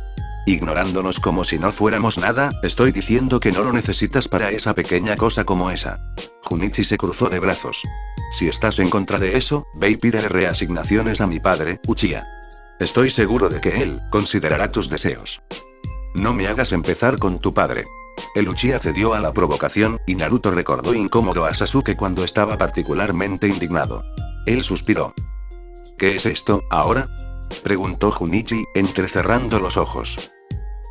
Ignorándonos como si no fuéramos nada, estoy diciendo que no lo necesitas para esa pequeña cosa como esa. Junichi se cruzó de brazos. Si estás en contra de eso, ve y pídele reasignaciones a mi padre, Uchiha. Estoy seguro de que él considerará tus deseos. No me hagas empezar con tu padre. El Uchiha cedió a la provocación, y Naruto recordó incómodo a Sasuke cuando estaba particularmente indignado. Él suspiró. ¿Qué es esto, ahora? Preguntó Junichi, entrecerrando los ojos.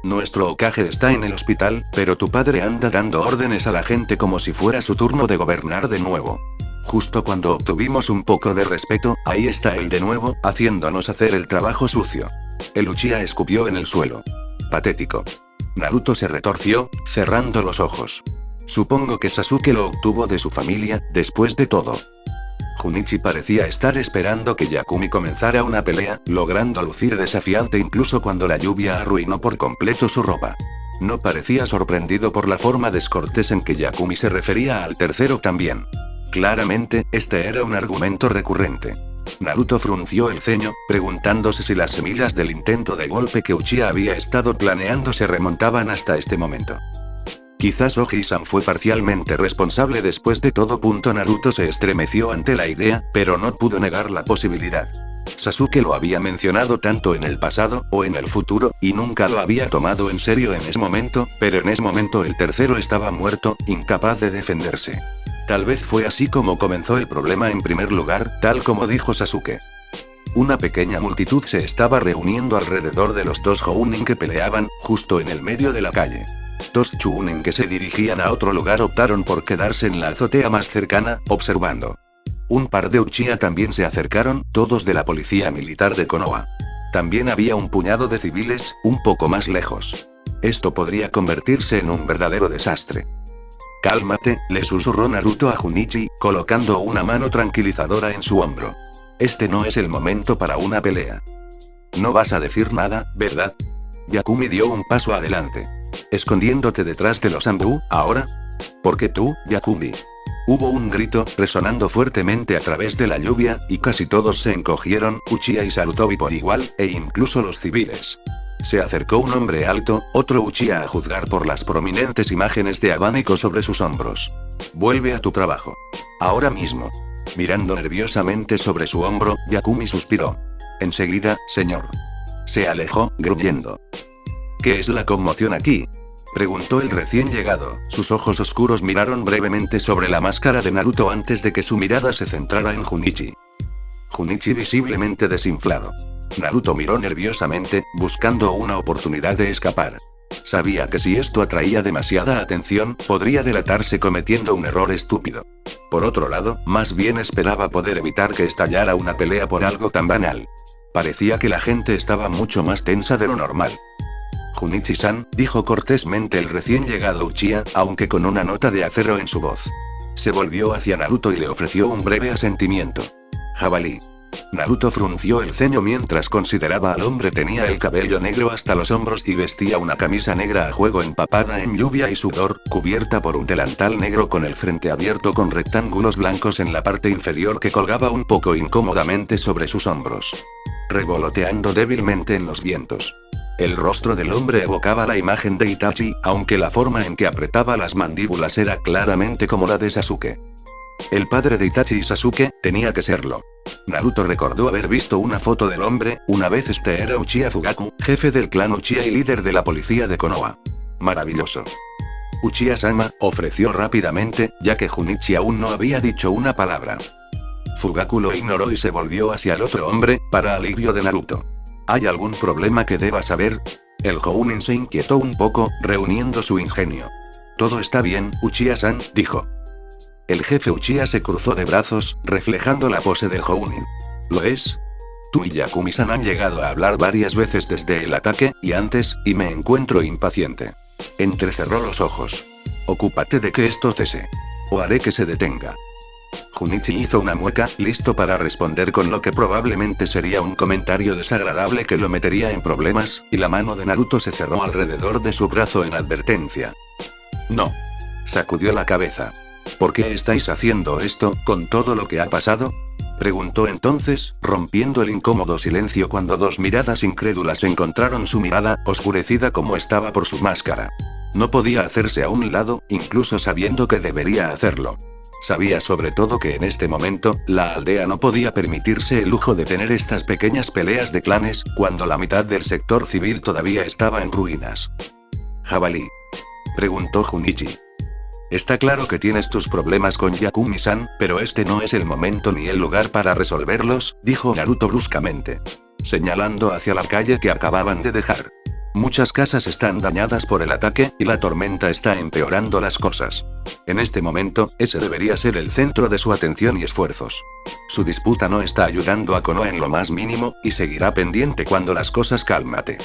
Nuestro Hokage está en el hospital, pero tu padre anda dando órdenes a la gente como si fuera su turno de gobernar de nuevo. Justo cuando obtuvimos un poco de respeto, ahí está él de nuevo, haciéndonos hacer el trabajo sucio. El Uchiha escupió en el suelo. Patético. Naruto se retorció, cerrando los ojos. Supongo que Sasuke lo obtuvo de su familia, después de todo. Junichi parecía estar esperando que Yakumi comenzara una pelea, logrando lucir desafiante incluso cuando la lluvia arruinó por completo su ropa. No parecía sorprendido por la forma descortés en que Yakumi se refería al tercero también. Claramente, este era un argumento recurrente. Naruto frunció el ceño, preguntándose si las semillas del intento de golpe que Uchiha había estado planeando se remontaban hasta este momento. Quizás Oji-san fue parcialmente responsable después de todo. Naruto se estremeció ante la idea, pero no pudo negar la posibilidad. Sasuke lo había mencionado tanto en el pasado, o en el futuro, y nunca lo había tomado en serio en ese momento, pero en ese momento el tercero estaba muerto, incapaz de defenderse. Tal vez fue así como comenzó el problema en primer lugar, tal como dijo Sasuke. Una pequeña multitud se estaba reuniendo alrededor de los dos Jounin que peleaban, justo en el medio de la calle. Dos Chunin que se dirigían a otro lugar optaron por quedarse en la azotea más cercana, observando. Un par de Uchiha también se acercaron, todos de la policía militar de Konoha. También había un puñado de civiles, un poco más lejos. Esto podría convertirse en un verdadero desastre. Cálmate, le susurró Naruto a Junichi, colocando una mano tranquilizadora en su hombro. Este no es el momento para una pelea. No vas a decir nada, ¿verdad? Yakumi dio un paso adelante. Escondiéndote detrás de los bambú, ¿ahora? ¿Por qué tú, Yakumi? Hubo un grito, resonando fuertemente a través de la lluvia, y casi todos se encogieron, Uchiha y Sarutobi por igual, e incluso los civiles. Se acercó un hombre alto, otro Uchiha a juzgar por las prominentes imágenes de abanico sobre sus hombros. Vuelve a tu trabajo. Ahora mismo. Mirando nerviosamente sobre su hombro, Yakumi suspiró. Enseguida, señor. Se alejó, gruñendo. ¿Qué es la conmoción aquí? Preguntó el recién llegado. Sus ojos oscuros miraron brevemente sobre la máscara de Naruto antes de que su mirada se centrara en Junichi. Junichi visiblemente desinflado. Naruto miró nerviosamente, buscando una oportunidad de escapar. Sabía que si esto atraía demasiada atención, podría delatarse cometiendo un error estúpido. Por otro lado, más bien esperaba poder evitar que estallara una pelea por algo tan banal. Parecía que la gente estaba mucho más tensa de lo normal. Junichi-san, dijo cortésmente el recién llegado Uchiha, aunque con una nota de acero en su voz. Se volvió hacia Naruto y le ofreció un breve asentimiento. Jabalí. Naruto frunció el ceño mientras consideraba al hombre. Tenía el cabello negro hasta los hombros y vestía una camisa negra a juego empapada en lluvia y sudor, cubierta por un delantal negro con el frente abierto con rectángulos blancos en la parte inferior que colgaba un poco incómodamente sobre sus hombros, revoloteando débilmente en los vientos. El rostro del hombre evocaba la imagen de Itachi, aunque la forma en que apretaba las mandíbulas era claramente como la de Sasuke. El padre de Itachi y Sasuke, tenía que serlo. Naruto recordó haber visto una foto del hombre, una vez este era Uchiha Fugaku, jefe del clan Uchiha y líder de la policía de Konoha. Maravilloso. Uchiha-sama, ofreció rápidamente, ya que Junichi aún no había dicho una palabra. Fugaku lo ignoró y se volvió hacia el otro hombre, para alivio de Naruto. ¿Hay algún problema que deba saber? El Jounin se inquietó un poco, reuniendo su ingenio. Todo está bien, Uchiha-san, dijo. El jefe Uchiha se cruzó de brazos, reflejando la pose del Jounin. ¿Lo es? Tú y Yakumi-san han llegado a hablar varias veces desde el ataque, y antes, y me encuentro impaciente. Entrecerró los ojos. Ocúpate de que esto cese. O haré que se detenga. Junichi hizo una mueca, listo para responder con lo que probablemente sería un comentario desagradable que lo metería en problemas, y la mano de Naruto se cerró alrededor de su brazo en advertencia. No. Sacudió la cabeza. ¿Por qué estáis haciendo esto, con todo lo que ha pasado? Preguntó entonces, rompiendo el incómodo silencio cuando dos miradas incrédulas encontraron su mirada, oscurecida como estaba por su máscara. No podía hacerse a un lado, incluso sabiendo que debería hacerlo. Sabía sobre todo que en este momento, la aldea no podía permitirse el lujo de tener estas pequeñas peleas de clanes, cuando la mitad del sector civil todavía estaba en ruinas. ¿Jabalí? Preguntó Junichi. Está claro que tienes tus problemas con Yakumi-san, pero este no es el momento ni el lugar para resolverlos, dijo Naruto bruscamente, señalando hacia la calle que acababan de dejar. Muchas casas están dañadas por el ataque, y la tormenta está empeorando las cosas. En este momento, ese debería ser el centro de su atención y esfuerzos. Su disputa no está ayudando a Konoha en lo más mínimo, y seguirá pendiente cuando las cosas cálmate.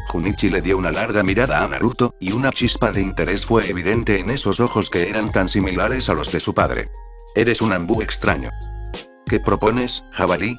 Junichi le dio una larga mirada a Naruto, y una chispa de interés fue evidente en esos ojos que eran tan similares a los de su padre. Eres un Anbu extraño. ¿Qué propones, jabalí?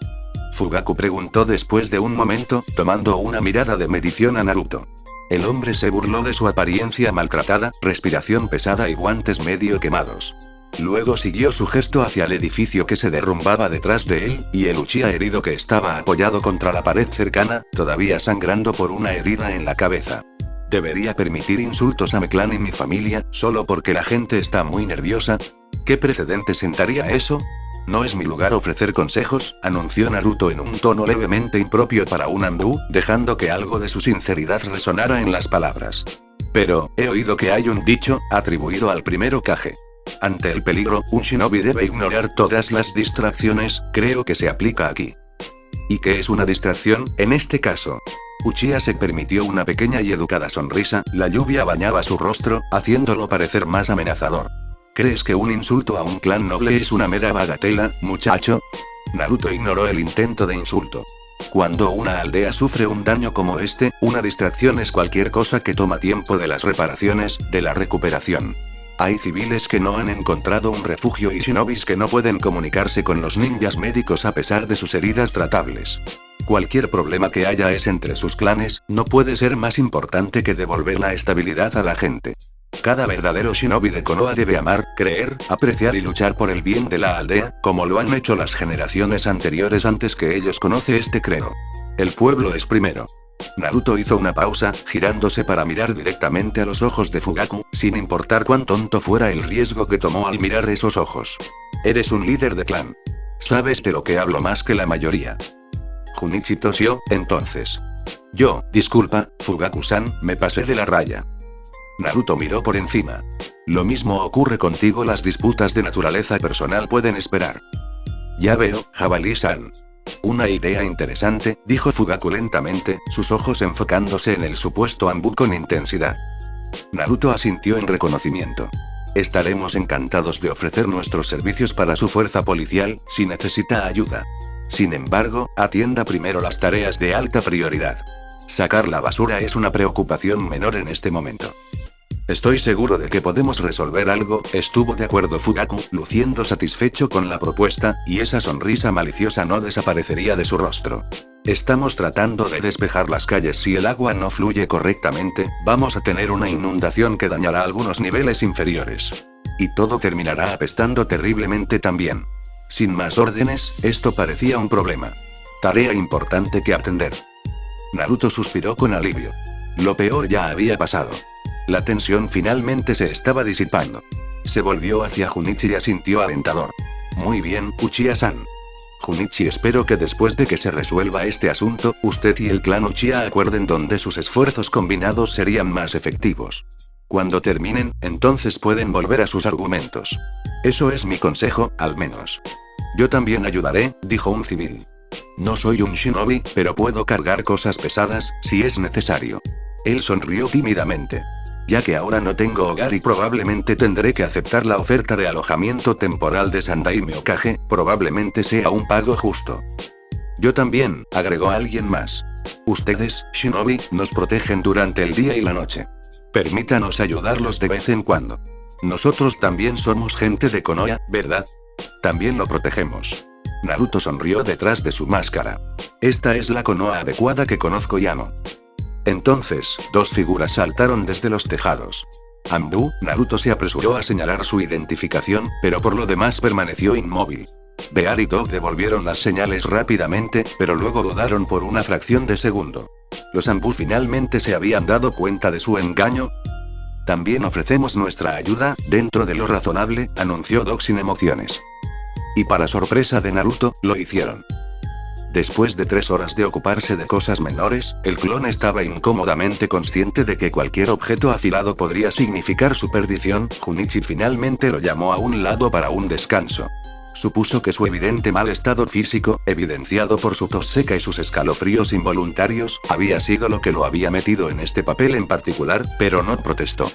Fugaku preguntó después de un momento, tomando una mirada de medición a Naruto. El hombre se burló de su apariencia maltratada, respiración pesada y guantes medio quemados. Luego siguió su gesto hacia el edificio que se derrumbaba detrás de él, y el Uchiha herido que estaba apoyado contra la pared cercana, todavía sangrando por una herida en la cabeza. ¿Debería permitir insultos a mi clan y mi familia, solo porque la gente está muy nerviosa? ¿Qué precedente sentaría eso? No es mi lugar ofrecer consejos, anunció Naruto en un tono levemente impropio para un Anbu, dejando que algo de su sinceridad resonara en las palabras. Pero, he oído que hay un dicho, atribuido al primer Hokage. Ante el peligro, un shinobi debe ignorar todas las distracciones, creo que se aplica aquí. ¿Y qué es una distracción, en este caso? Uchiha se permitió una pequeña y educada sonrisa, la lluvia bañaba su rostro, haciéndolo parecer más amenazador. ¿Crees que un insulto a un clan noble es una mera bagatela, muchacho? Naruto ignoró el intento de insulto. Cuando una aldea sufre un daño como este, una distracción es cualquier cosa que toma tiempo de las reparaciones, de la recuperación. Hay civiles que no han encontrado un refugio y shinobis que no pueden comunicarse con los ninjas médicos a pesar de sus heridas tratables. Cualquier problema que haya es entre sus clanes, no puede ser más importante que devolver la estabilidad a la gente. Cada verdadero shinobi de Konoha debe amar, creer, apreciar y luchar por el bien de la aldea, como lo han hecho las generaciones anteriores antes que ellos conoce este credo. El pueblo es primero. Naruto hizo una pausa, girándose para mirar directamente a los ojos de Fugaku, sin importar cuán tonto fuera el riesgo que tomó al mirar esos ojos. Eres un líder de clan. Sabes de lo que hablo más que la mayoría. Junichi tosió, entonces. Disculpa, Fugaku-san, me pasé de la raya. Naruto miró por encima. Lo mismo ocurre contigo, las disputas de naturaleza personal pueden esperar. Ya veo, jabalí-san. Una idea interesante, dijo Fugaku lentamente, sus ojos enfocándose en el supuesto Anbu con intensidad. Naruto asintió en reconocimiento. Estaremos encantados de ofrecer nuestros servicios para su fuerza policial, si necesita ayuda. Sin embargo, atienda primero las tareas de alta prioridad. Sacar la basura es una preocupación menor en este momento. Estoy seguro de que podemos resolver algo, estuvo de acuerdo Fugaku, luciendo satisfecho con la propuesta, y esa sonrisa maliciosa no desaparecería de su rostro. Estamos tratando de despejar las calles. Si el agua no fluye correctamente, vamos a tener una inundación que dañará algunos niveles inferiores. Y todo terminará apestando terriblemente también. Sin más órdenes, esto parecía un problema. Tarea importante que atender. Naruto suspiró con alivio. Lo peor ya había pasado. La tensión finalmente se estaba disipando. Se volvió hacia Junichi y asintió alentador. Muy bien, Uchiha-san. Junichi, espero que después de que se resuelva este asunto, usted y el clan Uchiha acuerden dónde sus esfuerzos combinados serían más efectivos. Cuando terminen, entonces pueden volver a sus argumentos. Eso es mi consejo, al menos. Yo también ayudaré, dijo un civil. No soy un shinobi, pero puedo cargar cosas pesadas, si es necesario. Él sonrió tímidamente. Ya que ahora no tengo hogar y probablemente tendré que aceptar la oferta de alojamiento temporal de Sandaime Hokage, probablemente sea un pago justo. Yo también, agregó alguien más. Ustedes, shinobi, nos protegen durante el día y la noche. Permítanos ayudarlos de vez en cuando. Nosotros también somos gente de Konoha, ¿verdad? También lo protegemos. Naruto sonrió detrás de su máscara. Esta es la Konoha adecuada que conozco y amo. Entonces, dos figuras saltaron desde los tejados. Anbu, Naruto se apresuró a señalar su identificación, pero por lo demás permaneció inmóvil. Bear y Dog devolvieron las señales rápidamente, pero luego dudaron por una fracción de segundo. ¿Los Anbu finalmente se habían dado cuenta de su engaño? También ofrecemos nuestra ayuda, dentro de lo razonable, anunció Dog sin emociones. Y para sorpresa de Naruto, lo hicieron. Después de 3 horas de ocuparse de cosas menores, el clon estaba incómodamente consciente de que cualquier objeto afilado podría significar su perdición. Junichi finalmente lo llamó a un lado para un descanso. Supuso que su evidente mal estado físico, evidenciado por su tos seca y sus escalofríos involuntarios, había sido lo que lo había metido en este papel en particular, pero no protestó.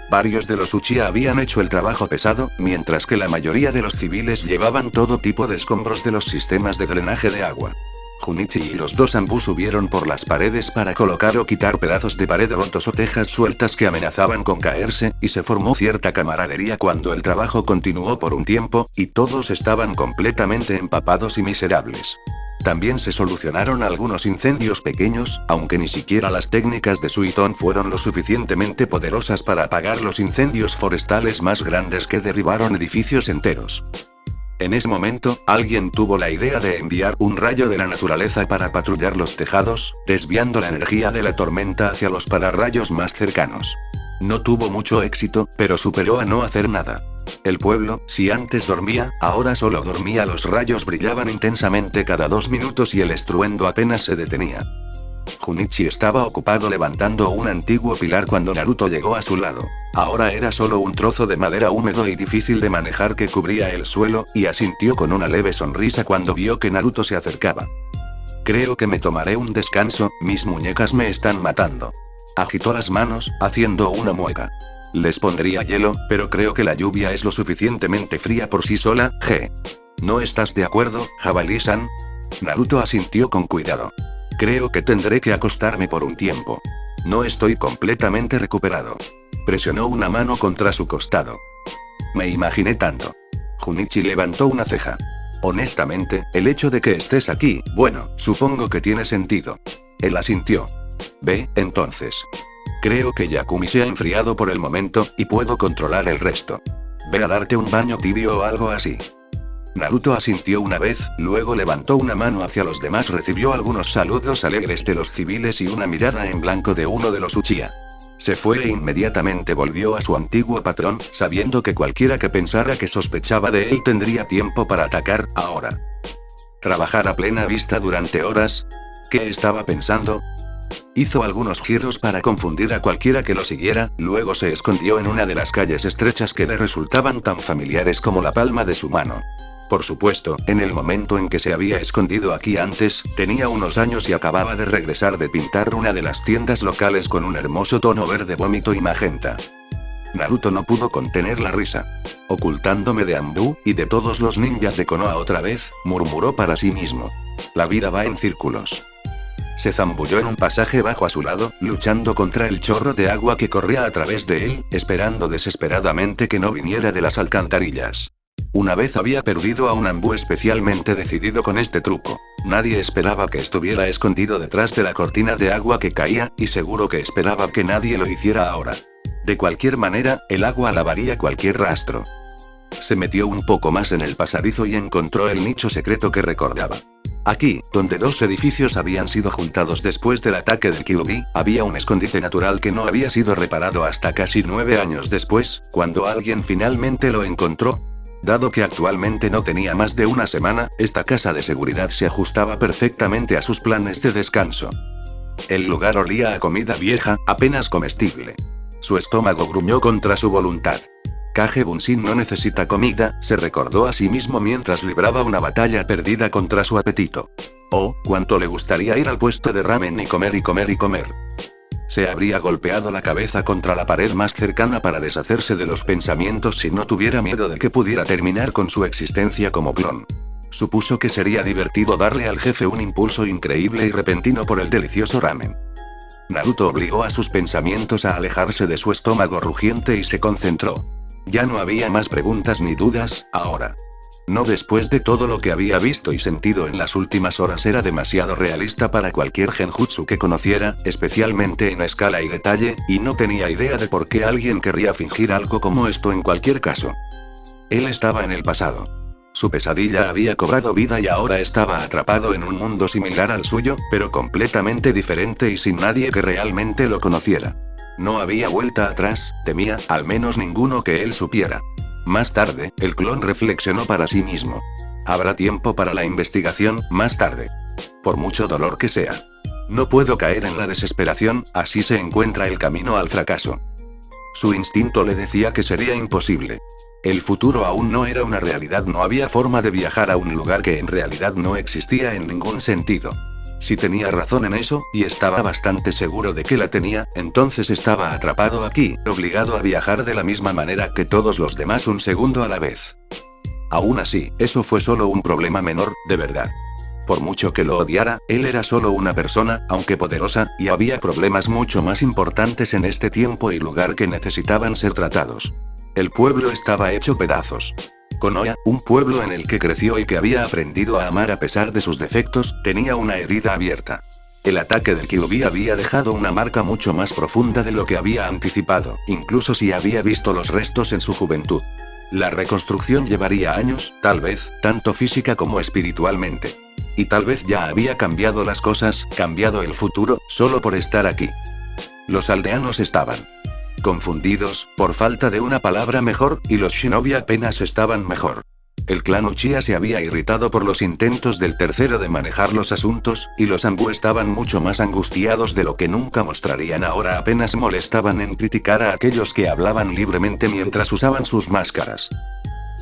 Varios de los Uchiha habían hecho el trabajo pesado, mientras que la mayoría de los civiles llevaban todo tipo de escombros de los sistemas de drenaje de agua. Junichi y los dos Anbu subieron por las paredes para colocar o quitar pedazos de pared rotos o tejas sueltas que amenazaban con caerse, y se formó cierta camaradería cuando el trabajo continuó por un tiempo, y todos estaban completamente empapados y miserables. También se solucionaron algunos incendios pequeños, aunque ni siquiera las técnicas de Suiton fueron lo suficientemente poderosas para apagar los incendios forestales más grandes que derribaron edificios enteros. En ese momento, alguien tuvo la idea de enviar un rayo de la naturaleza para patrullar los tejados, desviando la energía de la tormenta hacia los pararrayos más cercanos. No tuvo mucho éxito, pero superó a no hacer nada. El pueblo, si antes dormía, ahora solo dormía. Los rayos brillaban intensamente cada 2 minutos y el estruendo apenas se detenía. Junichi estaba ocupado levantando un antiguo pilar cuando Naruto llegó a su lado. Ahora era solo un trozo de madera húmedo y difícil de manejar que cubría el suelo, y asintió con una leve sonrisa cuando vio que Naruto se acercaba. Creo que me tomaré un descanso, mis muñecas me están matando. Agitó las manos, haciendo una mueca. Les pondría hielo, pero creo que la lluvia es lo suficientemente fría por sí sola, ¿No estás de acuerdo, Jabalí-san? Naruto asintió con cuidado. Creo que tendré que acostarme por un tiempo. No estoy completamente recuperado. Presionó una mano contra su costado. Me imaginé tanto. Junichi levantó una ceja. Honestamente, el hecho de que estés aquí, bueno, supongo que tiene sentido. Él asintió. Ve, entonces. Creo que Yakumi se ha enfriado por el momento, y puedo controlar el resto. Ve a darte un baño tibio o algo así. Naruto asintió una vez, luego levantó una mano hacia los demás, recibió algunos saludos alegres de los civiles y una mirada en blanco de uno de los Uchiha. Se fue e inmediatamente volvió a su antiguo patrón, sabiendo que cualquiera que pensara que sospechaba de él tendría tiempo para atacar, ahora. ¿Trabajar a plena vista durante horas? ¿Qué estaba pensando? Hizo algunos giros para confundir a cualquiera que lo siguiera, luego se escondió en una de las calles estrechas que le resultaban tan familiares como la palma de su mano. Por supuesto, en el momento en que se había escondido aquí antes, tenía unos años y acababa de regresar de pintar una de las tiendas locales con un hermoso tono verde vómito y magenta. Naruto no pudo contener la risa. Ocultándome de Anbu, y de todos los ninjas de Konoha otra vez, murmuró para sí mismo. La vida va en círculos. Se zambulló en un pasaje bajo a su lado, luchando contra el chorro de agua que corría a través de él, esperando desesperadamente que no viniera de las alcantarillas. Una vez había perdido a un Anbu especialmente decidido con este truco. Nadie esperaba que estuviera escondido detrás de la cortina de agua que caía, y seguro que esperaba que nadie lo hiciera ahora. De cualquier manera, el agua lavaría cualquier rastro. Se metió un poco más en el pasadizo y encontró el nicho secreto que recordaba. Aquí, donde 2 edificios habían sido juntados después del ataque del Kyuubi, había un escondite natural que no había sido reparado hasta casi 9 años después, cuando alguien finalmente lo encontró. Dado que actualmente no tenía más de una semana, esta casa de seguridad se ajustaba perfectamente a sus planes de descanso. El lugar olía a comida vieja, apenas comestible. Su estómago gruñó contra su voluntad. Kage Bunshin no necesita comida, se recordó a sí mismo mientras libraba una batalla perdida contra su apetito. Oh, cuánto le gustaría ir al puesto de ramen y comer y comer y comer. Se habría golpeado la cabeza contra la pared más cercana para deshacerse de los pensamientos si no tuviera miedo de que pudiera terminar con su existencia como clon. Supuso que sería divertido darle al jefe un impulso increíble y repentino por el delicioso ramen. Naruto obligó a sus pensamientos a alejarse de su estómago rugiente y se concentró. Ya no había más preguntas ni dudas, ahora. No después de todo lo que había visto y sentido en las últimas horas, era demasiado realista para cualquier genjutsu que conociera, especialmente en escala y detalle, y no tenía idea de por qué alguien querría fingir algo como esto en cualquier caso. Él estaba en el pasado. Su pesadilla había cobrado vida y ahora estaba atrapado en un mundo similar al suyo, pero completamente diferente y sin nadie que realmente lo conociera. No había vuelta atrás, temía, al menos ninguno que él supiera. Más tarde, el clon reflexionó para sí mismo. Habrá tiempo para la investigación, más tarde. Por mucho dolor que sea. No puedo caer en la desesperación, así se encuentra el camino al fracaso. Su instinto le decía que sería imposible. El futuro aún no era una realidad, no había forma de viajar a un lugar que en realidad no existía en ningún sentido. Si tenía razón en eso, y estaba bastante seguro de que la tenía, entonces estaba atrapado aquí, obligado a viajar de la misma manera que todos los demás un segundo a la vez. Aún así, eso fue solo un problema menor, de verdad. Por mucho que lo odiara, él era solo una persona, aunque poderosa, y había problemas mucho más importantes en este tiempo y lugar que necesitaban ser tratados. El pueblo estaba hecho pedazos. Konoha, un pueblo en el que creció y que había aprendido a amar a pesar de sus defectos, tenía una herida abierta. El ataque del Kyuubi había dejado una marca mucho más profunda de lo que había anticipado, incluso si había visto los restos en su juventud. La reconstrucción llevaría años, tal vez, tanto física como espiritualmente. Y tal vez ya había cambiado las cosas, cambiado el futuro, solo por estar aquí. Los aldeanos estaban confundidos, por falta de una palabra mejor, y los shinobi apenas estaban mejor. El clan Uchiha se había irritado por los intentos del tercero de manejar los asuntos, y los Anbu estaban mucho más angustiados de lo que nunca mostrarían ahora. Apenas molestaban en criticar a aquellos que hablaban libremente mientras usaban sus máscaras.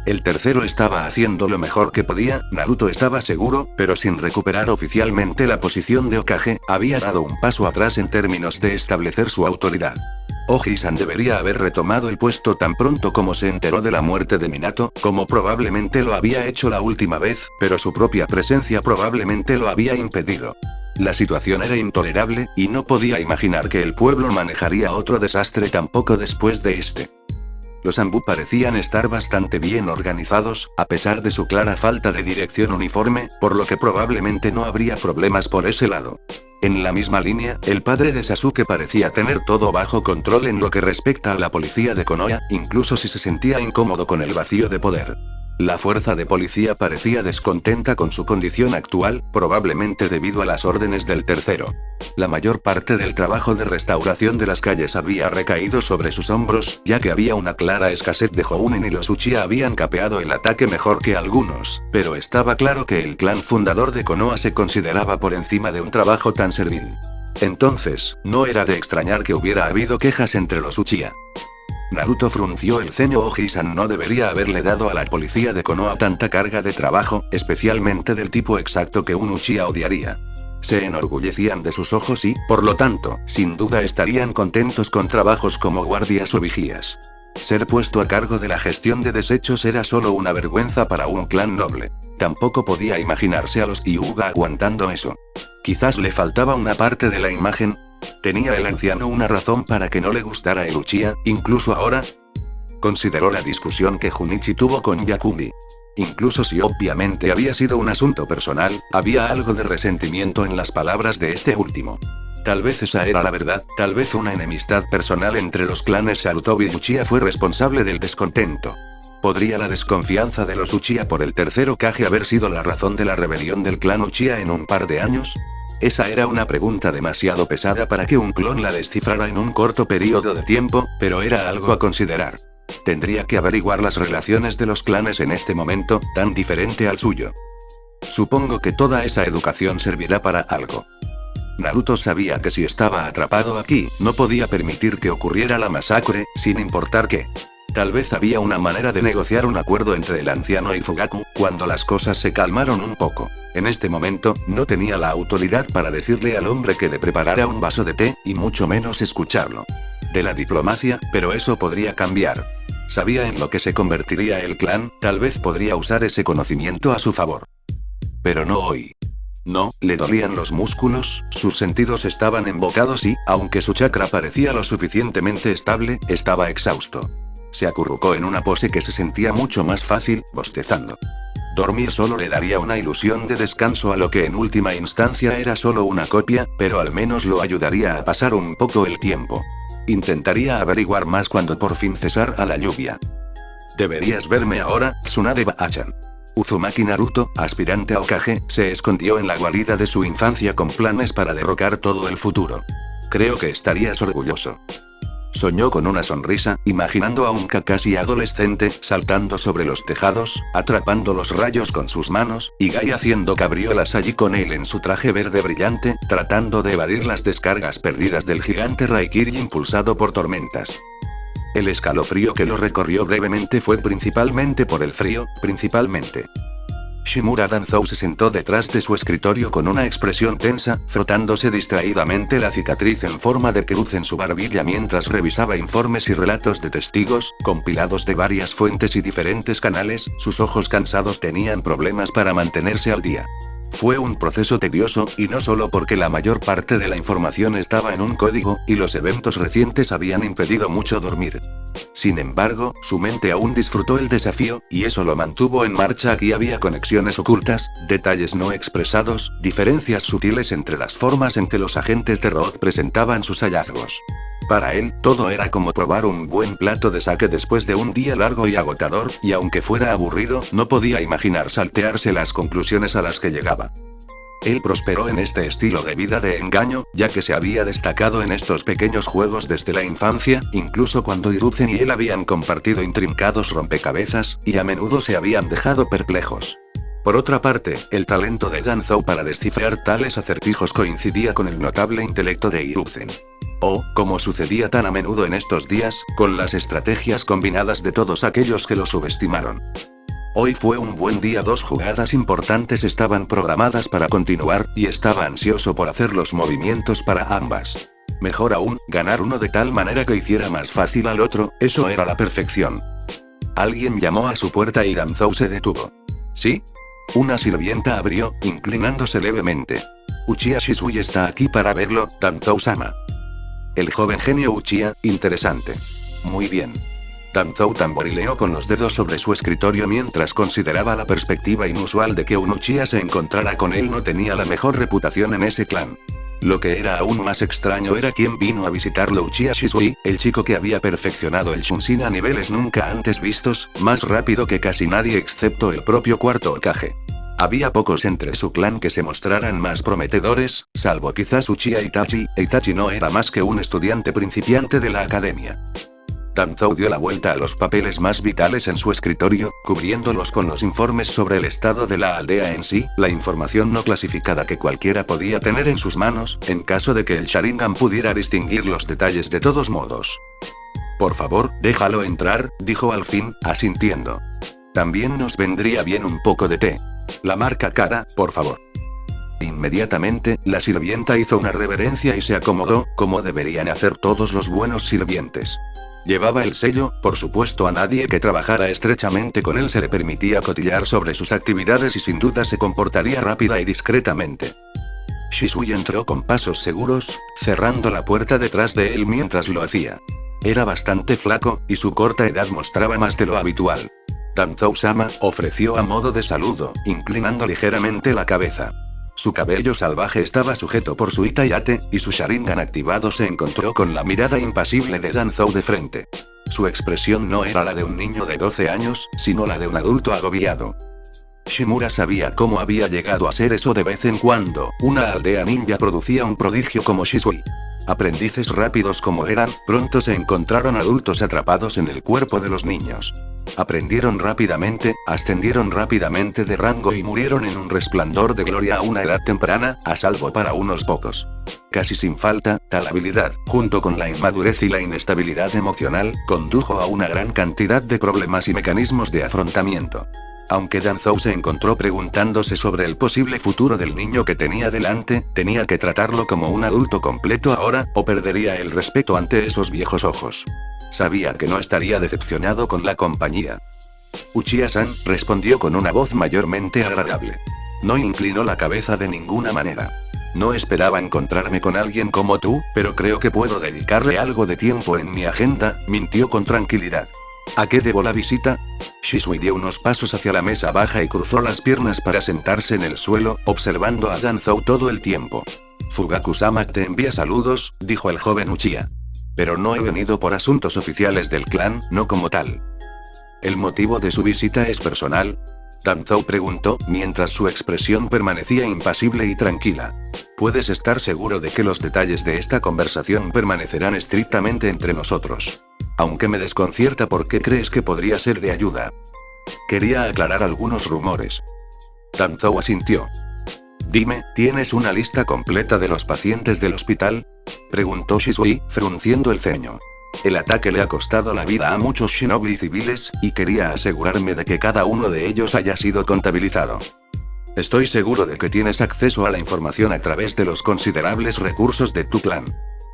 El tercero estaba haciendo lo mejor que podía, Naruto estaba seguro, pero sin recuperar oficialmente la posición de Hokage, había dado un paso atrás en términos de establecer su autoridad. Oji-san debería haber retomado el puesto tan pronto como se enteró de la muerte de Minato, como probablemente lo había hecho la última vez, pero su propia presencia probablemente lo había impedido. La situación era intolerable, y no podía imaginar que el pueblo manejaría otro desastre tampoco después de este. Los Anbu parecían estar bastante bien organizados, a pesar de su clara falta de dirección uniforme, por lo que probablemente no habría problemas por ese lado. En la misma línea, el padre de Sasuke parecía tener todo bajo control en lo que respecta a la policía de Konoha, incluso si se sentía incómodo con el vacío de poder. La fuerza de policía parecía descontenta con su condición actual, probablemente debido a las órdenes del tercero. La mayor parte del trabajo de restauración de las calles había recaído sobre sus hombros, ya que había una clara escasez de Jounin y los Uchiha habían capeado el ataque mejor que algunos, pero estaba claro que el clan fundador de Konoha se consideraba por encima de un trabajo tan servil. Entonces, no era de extrañar que hubiera habido quejas entre los Uchiha. Naruto frunció el ceño. Oji-san no debería haberle dado a la policía de Konoha tanta carga de trabajo, especialmente del tipo exacto que un Uchiha odiaría. Se enorgullecían de sus ojos y, por lo tanto, sin duda estarían contentos con trabajos como guardias o vigías. Ser puesto a cargo de la gestión de desechos era solo una vergüenza para un clan noble. Tampoco podía imaginarse a los Hyuga aguantando eso. Quizás le faltaba una parte de la imagen. ¿Tenía el anciano una razón para que no le gustara el Uchiha, incluso ahora? Consideró la discusión que Junichi tuvo con Yakubi. Incluso si obviamente había sido un asunto personal, había algo de resentimiento en las palabras de este último. Tal vez esa era la verdad, tal vez una enemistad personal entre los clanes Sarutobi y Uchiha fue responsable del descontento. ¿Podría la desconfianza de los Uchiha por el tercer Hokage haber sido la razón de la rebelión del clan Uchiha en un par de años? Esa era una pregunta demasiado pesada para que un clon la descifrara en un corto periodo de tiempo, pero era algo a considerar. Tendría que averiguar las relaciones de los clanes en este momento, tan diferente al suyo. Supongo que toda esa educación servirá para algo. Naruto sabía que si estaba atrapado aquí, no podía permitir que ocurriera la masacre, sin importar qué. Tal vez había una manera de negociar un acuerdo entre el anciano y Fugaku, cuando las cosas se calmaron un poco. En este momento, no tenía la autoridad para decirle al hombre que le preparara un vaso de té, y mucho menos escucharlo. De la diplomacia, pero eso podría cambiar. Sabía en lo que se convertiría el clan, tal vez podría usar ese conocimiento a su favor. Pero no hoy. No, le dolían los músculos, sus sentidos estaban embocados y, aunque su chakra parecía lo suficientemente estable, estaba exhausto. Se acurrucó en una pose que se sentía mucho más fácil, bostezando. Dormir solo le daría una ilusión de descanso a lo que en última instancia era solo una copia, pero al menos lo ayudaría a pasar un poco el tiempo. Intentaría averiguar más cuando por fin cesara la lluvia. Deberías verme ahora, Tsunade Baa-chan. Uzumaki Naruto, aspirante a Hokage, se escondió en la guarida de su infancia con planes para derrocar todo el futuro. Creo que estarías orgulloso. Soñó con una sonrisa, imaginando a un Kakashi adolescente, saltando sobre los tejados, atrapando los rayos con sus manos, y Gai haciendo cabriolas allí con él en su traje verde brillante, tratando de evadir las descargas perdidas del gigante Raikiri impulsado por tormentas. El escalofrío que lo recorrió brevemente fue principalmente por el frío, principalmente. Shimura Danzou se sentó detrás de su escritorio con una expresión tensa, frotándose distraídamente la cicatriz en forma de cruz en su barbilla mientras revisaba informes y relatos de testigos, compilados de varias fuentes y diferentes canales. Sus ojos cansados tenían problemas para mantenerse al día. Fue un proceso tedioso, y no solo porque la mayor parte de la información estaba en un código, y los eventos recientes habían impedido mucho dormir. Sin embargo, su mente aún disfrutó el desafío, y eso lo mantuvo en marcha. Aquí había conexiones ocultas, detalles no expresados, diferencias sutiles entre las formas en que los agentes de Roth presentaban sus hallazgos. Para él, todo era como probar un buen plato de sake después de un día largo y agotador, y aunque fuera aburrido, no podía imaginar saltearse las conclusiones a las que llegaba. Él prosperó en este estilo de vida de engaño, ya que se había destacado en estos pequeños juegos desde la infancia, incluso cuando Hiruzen y él habían compartido intrincados rompecabezas, y a menudo se habían dejado perplejos. Por otra parte, el talento de Danzou para descifrar tales acertijos coincidía con el notable intelecto de Hiruzen. O, como sucedía tan a menudo en estos días, con las estrategias combinadas de todos aquellos que lo subestimaron. Hoy fue un buen día. 2 jugadas importantes estaban programadas para continuar, y estaba ansioso por hacer los movimientos para ambas. Mejor aún, ganar uno de tal manera que hiciera más fácil al otro, eso era la perfección. Alguien llamó a su puerta y Danzou se detuvo. ¿Sí? Una sirvienta abrió, inclinándose levemente. Uchiha Shisui está aquí para verlo, Danzou-sama. El joven genio Uchiha, interesante. Muy bien. Danzou tamborileó con los dedos sobre su escritorio mientras consideraba la perspectiva inusual de que un Uchiha se encontrara con él. No tenía la mejor reputación en ese clan. Lo que era aún más extraño era quién vino a visitarlo. Uchiha Shisui, el chico que había perfeccionado el Shunshin a niveles nunca antes vistos, más rápido que casi nadie excepto el propio cuarto Hokage. Había pocos entre su clan que se mostraran más prometedores, salvo quizás Uchiha Itachi. Itachi no era más que un estudiante principiante de la academia. Danzou dio la vuelta a los papeles más vitales en su escritorio, cubriéndolos con los informes sobre el estado de la aldea en sí, la información no clasificada que cualquiera podía tener en sus manos, en caso de que el Sharingan pudiera distinguir los detalles de todos modos. Por favor, déjalo entrar, dijo al fin, asintiendo. También nos vendría bien un poco de té. La marca cara, por favor. Inmediatamente, la sirvienta hizo una reverencia y se acomodó, como deberían hacer todos los buenos sirvientes. Llevaba el sello, por supuesto. A nadie que trabajara estrechamente con él se le permitía cotillar sobre sus actividades y sin duda se comportaría rápida y discretamente. Shisui entró con pasos seguros, cerrando la puerta detrás de él mientras lo hacía. Era bastante flaco, y su corta edad mostraba más de lo habitual. Danzou-sama, ofreció a modo de saludo, inclinando ligeramente la cabeza. Su cabello salvaje estaba sujeto por su Itayate, y su Sharingan activado se encontró con la mirada impasible de Danzou de frente. Su expresión no era la de un niño de 12 años, sino la de un adulto agobiado. Shimura sabía cómo había llegado a ser eso. De vez en cuando, una aldea ninja producía un prodigio como Shisui. Aprendices rápidos como eran, pronto se encontraron adultos atrapados en el cuerpo de los niños. Aprendieron rápidamente, ascendieron rápidamente de rango y murieron en un resplandor de gloria a una edad temprana, a salvo para unos pocos. Casi sin falta, tal habilidad, junto con la inmadurez y la inestabilidad emocional, condujo a una gran cantidad de problemas y mecanismos de afrontamiento. Aunque Danzou se encontró preguntándose sobre el posible futuro del niño que tenía delante, tenía que tratarlo como un adulto completo ahora, o perdería el respeto ante esos viejos ojos. Sabía que no estaría decepcionado con la compañía. Uchiha-san, respondió con una voz mayormente agradable. No inclinó la cabeza de ninguna manera. No esperaba encontrarme con alguien como tú, pero creo que puedo dedicarle algo de tiempo en mi agenda, mintió con tranquilidad. ¿A qué debo la visita? Shisui dio unos pasos hacia la mesa baja y cruzó las piernas para sentarse en el suelo, observando a Danzou todo el tiempo. Fugaku-sama te envía saludos, dijo el joven Uchiha. Pero no he venido por asuntos oficiales del clan, no como tal. ¿El motivo de su visita es personal? Danzou preguntó, mientras su expresión permanecía impasible y tranquila. Puedes estar seguro de que los detalles de esta conversación permanecerán estrictamente entre nosotros. Aunque me desconcierta por qué crees que podría ser de ayuda. Quería aclarar algunos rumores. Danzou asintió. Dime, ¿tienes una lista completa de los pacientes del hospital? Preguntó Shisui, frunciendo el ceño. El ataque le ha costado la vida a muchos shinobi civiles, y quería asegurarme de que cada uno de ellos haya sido contabilizado. Estoy seguro de que tienes acceso a la información a través de los considerables recursos de tu clan.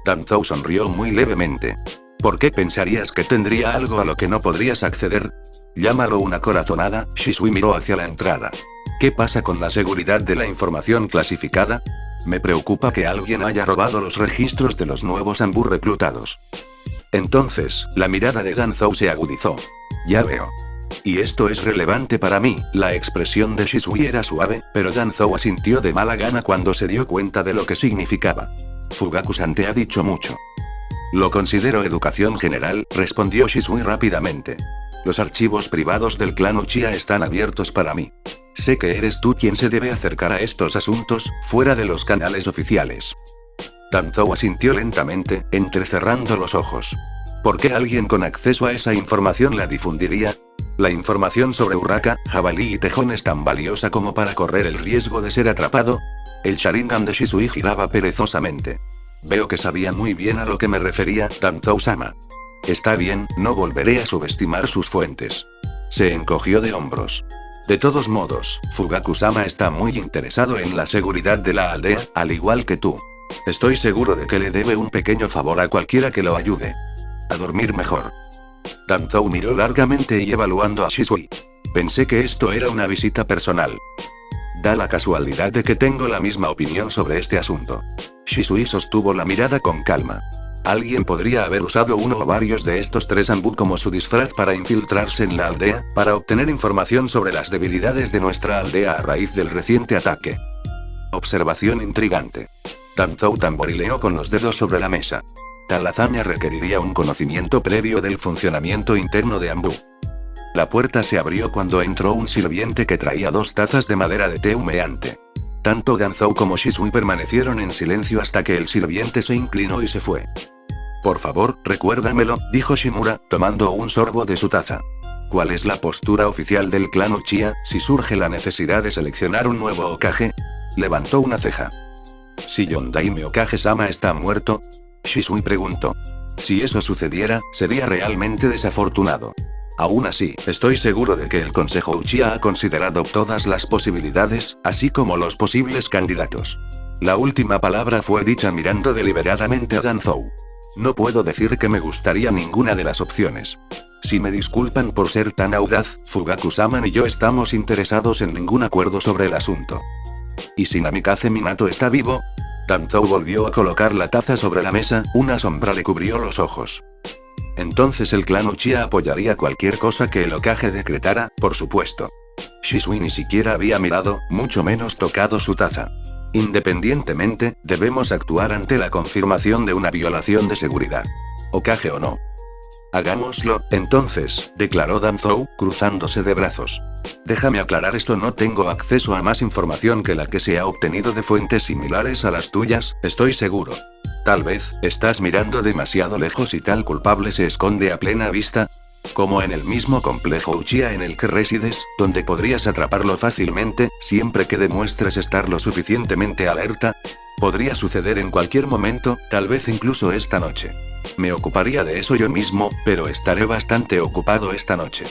Danzou sonrió muy levemente. ¿Por qué pensarías que tendría algo a lo que no podrías acceder? Llámalo una corazonada. Shisui miró hacia la entrada. ¿Qué pasa con la seguridad de la información clasificada? Me preocupa que alguien haya robado los registros de los nuevos Anbu reclutados. Entonces, la mirada de Danzou se agudizó. Ya veo. Y esto es relevante para mí. La expresión de Shisui era suave, pero Danzou asintió de mala gana cuando se dio cuenta de lo que significaba. Fugaku-san te ha dicho mucho. Lo considero educación general, respondió Shisui rápidamente. Los archivos privados del clan Uchiha están abiertos para mí. Sé que eres tú quien se debe acercar a estos asuntos, fuera de los canales oficiales. Danzou asintió lentamente, entrecerrando los ojos. ¿Por qué alguien con acceso a esa información la difundiría? La información sobre Urraka, Jabalí y Tejón es tan valiosa como para correr el riesgo de ser atrapado. El Sharingan de Shisui giraba perezosamente. Veo que sabía muy bien a lo que me refería, Danzou-sama. Está bien, no volveré a subestimar sus fuentes. Se encogió de hombros. De todos modos, Fugaku-sama está muy interesado en la seguridad de la aldea, al igual que tú. Estoy seguro de que le debe un pequeño favor a cualquiera que lo ayude. A dormir mejor. Danzou miró largamente y evaluando a Shisui. Pensé que esto era una visita personal. Da la casualidad de que tengo la misma opinión sobre este asunto. Shisui sostuvo la mirada con calma. Alguien podría haber usado uno o varios de estos tres Anbu como su disfraz para infiltrarse en la aldea, para obtener información sobre las debilidades de nuestra aldea a raíz del reciente ataque. Observación intrigante. Danzou tamborileó con los dedos sobre la mesa. Tal hazaña requeriría un conocimiento previo del funcionamiento interno de Anbu. La puerta se abrió cuando entró un sirviente que traía 2 tazas de madera de té humeante. Tanto Danzou como Shisui permanecieron en silencio hasta que el sirviente se inclinó y se fue. Por favor, recuérdamelo, dijo Shimura, tomando un sorbo de su taza. ¿Cuál es la postura oficial del clan Uchiha, si surge la necesidad de seleccionar un nuevo Hokage? Levantó una ceja. ¿Si Yondaime Hokage-sama está muerto? Shisui preguntó. Si eso sucediera, sería realmente desafortunado. Aún así, estoy seguro de que el Consejo Uchiha ha considerado todas las posibilidades, así como los posibles candidatos. La última palabra fue dicha mirando deliberadamente a Danzou. No puedo decir que me gustaría ninguna de las opciones. Si me disculpan por ser tan audaz, Fugaku-sama ni yo estamos interesados en ningún acuerdo sobre el asunto. ¿Y si Namikaze Minato está vivo? Danzou volvió a colocar la taza sobre la mesa, una sombra le cubrió los ojos. Entonces el clan Uchiha apoyaría cualquier cosa que el Hokage decretara, por supuesto. Shisui ni siquiera había mirado, mucho menos tocado su taza. Independientemente, debemos actuar ante la confirmación de una violación de seguridad. Hokage o no. Hagámoslo, entonces, declaró Danzou, cruzándose de brazos. Déjame aclarar esto, no tengo acceso a más información que la que se ha obtenido de fuentes similares a las tuyas, estoy seguro. Tal vez, estás mirando demasiado lejos y tal culpable se esconde a plena vista. Como en el mismo complejo Uchiha en el que resides, donde podrías atraparlo fácilmente, siempre que demuestres estar lo suficientemente alerta. Podría suceder en cualquier momento, tal vez incluso esta noche. Me ocuparía de eso yo mismo, pero estaré bastante ocupado esta noche.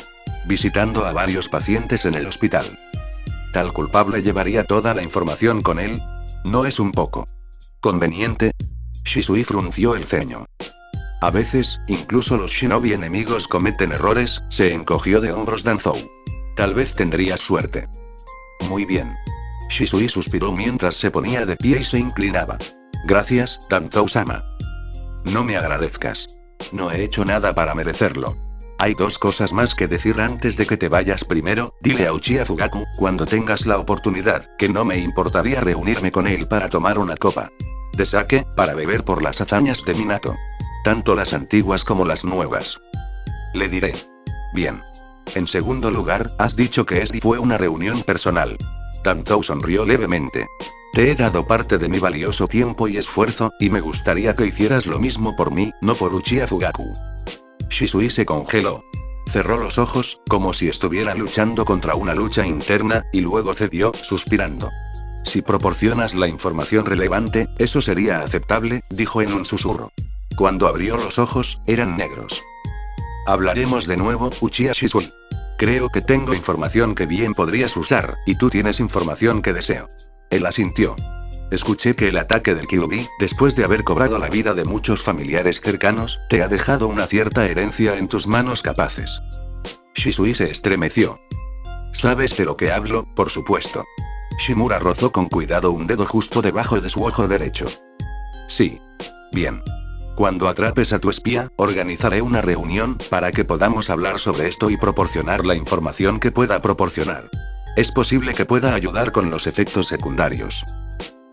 Visitando a varios pacientes en el hospital. ¿Tal culpable llevaría toda la información con él? ¿No es un poco conveniente? Shisui frunció el ceño. A veces, incluso los shinobi enemigos cometen errores, se encogió de hombros Danzou. Tal vez tendrías suerte. Muy bien. Shisui suspiró mientras se ponía de pie y se inclinaba. Gracias, Danzou-sama. No me agradezcas. No he hecho nada para merecerlo. Hay 2 cosas más que decir antes de que te vayas. Primero, dile a Uchiha Fugaku, cuando tengas la oportunidad, que no me importaría reunirme con él para tomar una copa de sake, para beber por las hazañas de Minato. Tanto las antiguas como las nuevas. Le diré. Bien. En segundo lugar, has dicho que fue una reunión personal. Danzou sonrió levemente. Te he dado parte de mi valioso tiempo y esfuerzo, y me gustaría que hicieras lo mismo por mí, no por Uchiha Fugaku. Shisui se congeló. Cerró los ojos, como si estuviera luchando contra una lucha interna, y luego cedió, suspirando. Si proporcionas la información relevante, eso sería aceptable, dijo en un susurro. Cuando abrió los ojos, eran negros. Hablaremos de nuevo, Uchiha Shisui. Creo que tengo información que bien podrías usar, y tú tienes información que deseo. Él asintió. Escuché que el ataque del Kyuubi, después de haber cobrado la vida de muchos familiares cercanos, te ha dejado una cierta herencia en tus manos capaces. Shisui se estremeció. ¿Sabes de lo que hablo? Por supuesto. Shimura rozó con cuidado un dedo justo debajo de su ojo derecho. Sí. Bien. Cuando atrapes a tu espía, organizaré una reunión para que podamos hablar sobre esto y proporcionar la información que pueda proporcionar. Es posible que pueda ayudar con los efectos secundarios.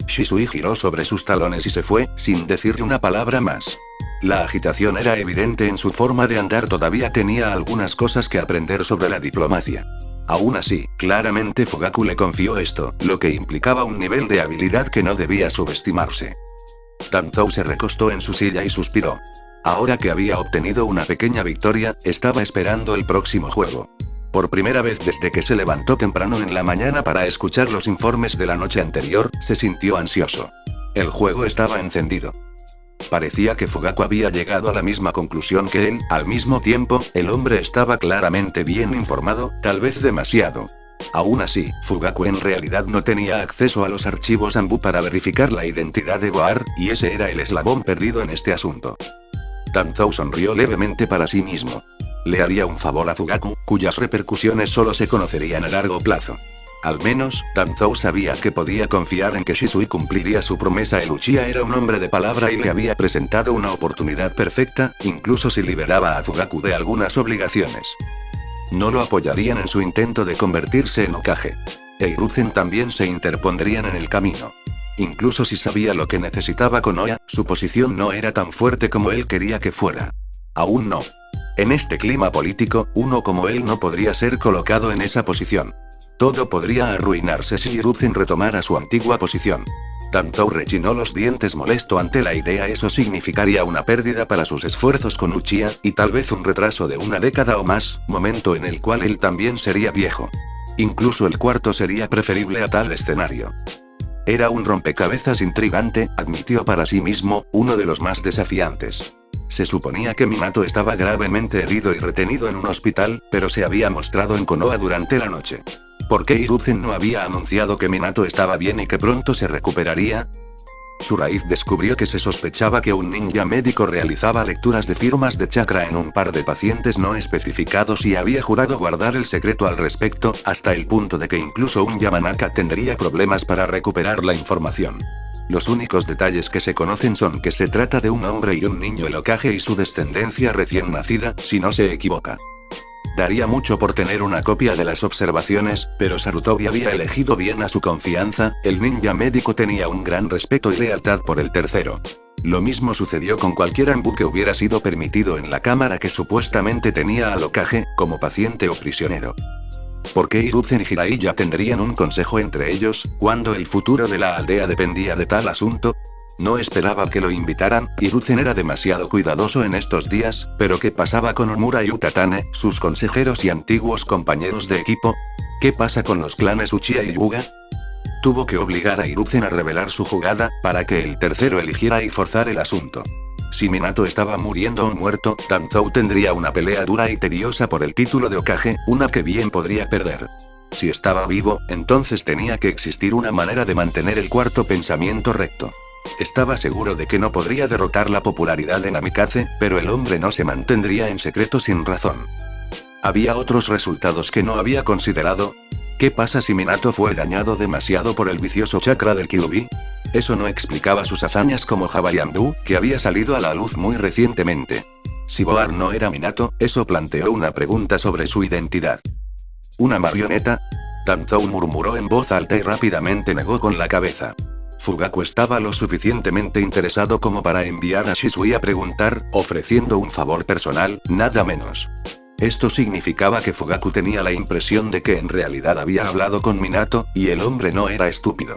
Shisui giró sobre sus talones y se fue, sin decirle una palabra más. La agitación era evidente en su forma de andar, todavía tenía algunas cosas que aprender sobre la diplomacia. Aún así, claramente Fugaku le confió esto, lo que implicaba un nivel de habilidad que no debía subestimarse. Danzou se recostó en su silla y suspiró. Ahora que había obtenido una pequeña victoria, estaba esperando el próximo juego. Por primera vez desde que se levantó temprano en la mañana para escuchar los informes de la noche anterior, se sintió ansioso. El juego estaba encendido. Parecía que Fugaku había llegado a la misma conclusión que él, al mismo tiempo, el hombre estaba claramente bien informado, tal vez demasiado. Aún así, Fugaku en realidad no tenía acceso a los archivos Anbu para verificar la identidad de Goar, y ese era el eslabón perdido en este asunto. Danzou sonrió levemente para sí mismo. Le haría un favor a Fugaku, cuyas repercusiones solo se conocerían a largo plazo. Al menos, Danzou sabía que podía confiar en que Shisui cumpliría su promesa. El Uchiha era un hombre de palabra y le había presentado una oportunidad perfecta, incluso si liberaba a Fugaku de algunas obligaciones. No lo apoyarían en su intento de convertirse en Hokage. Hiruzen también se interpondrían en el camino. Incluso si sabía lo que necesitaba Konoha, su posición no era tan fuerte como él quería que fuera. Aún no. En este clima político, uno como él no podría ser colocado en esa posición. Todo podría arruinarse si Hiruzen retomara su antigua posición. Danzou rechinó los dientes molesto ante la idea. Eso significaría una pérdida para sus esfuerzos con Uchiha, y tal vez un retraso de una década o más, momento en el cual él también sería viejo. Incluso el cuarto sería preferible a tal escenario. Era un rompecabezas intrigante, admitió para sí mismo, uno de los más desafiantes. Se suponía que Minato estaba gravemente herido y retenido en un hospital, pero se había mostrado en Konoha durante la noche. ¿Por qué Hiruzen no había anunciado que Minato estaba bien y que pronto se recuperaría? Su raíz descubrió que se sospechaba que un ninja médico realizaba lecturas de firmas de chakra en un par de pacientes no especificados y había jurado guardar el secreto al respecto, hasta el punto de que incluso un Yamanaka tendría problemas para recuperar la información. Los únicos detalles que se conocen son que se trata de un hombre y un niño, el Hokage y su descendencia recién nacida, si no se equivoca. Daría mucho por tener una copia de las observaciones, pero Sarutobi había elegido bien a su confianza. El ninja médico tenía un gran respeto y lealtad por el tercero. Lo mismo sucedió con cualquier Anbu que hubiera sido permitido en la cámara que supuestamente tenía al Hokage, como paciente o prisionero. ¿Por qué Hiruzen y Jiraiya tendrían un consejo entre ellos, cuando el futuro de la aldea dependía de tal asunto? No esperaba que lo invitaran. Hiruzen era demasiado cuidadoso en estos días, pero ¿qué pasaba con Omura y Utatane, sus consejeros y antiguos compañeros de equipo? ¿Qué pasa con los clanes Uchiha y Hyuga? Tuvo que obligar a Hiruzen a revelar su jugada, para que el tercero eligiera y forzar el asunto. Si Minato estaba muriendo o muerto, Danzou tendría una pelea dura y tediosa por el título de Hokage, una que bien podría perder. Si estaba vivo, entonces tenía que existir una manera de mantener el cuarto pensamiento recto. Estaba seguro de que no podría derrotar la popularidad de Namikaze, pero el hombre no se mantendría en secreto sin razón. ¿Había otros resultados que no había considerado? ¿Qué pasa si Minato fue dañado demasiado por el vicioso chakra del Kyuubi? Eso no explicaba sus hazañas como Jabayandu, que había salido a la luz muy recientemente. Si Goar no era Minato, eso planteó una pregunta sobre su identidad. ¿Una marioneta? Danzou murmuró en voz alta y rápidamente negó con la cabeza. Fugaku estaba lo suficientemente interesado como para enviar a Shisui a preguntar, ofreciendo un favor personal, nada menos. Esto significaba que Fugaku tenía la impresión de que en realidad había hablado con Minato, y el hombre no era estúpido.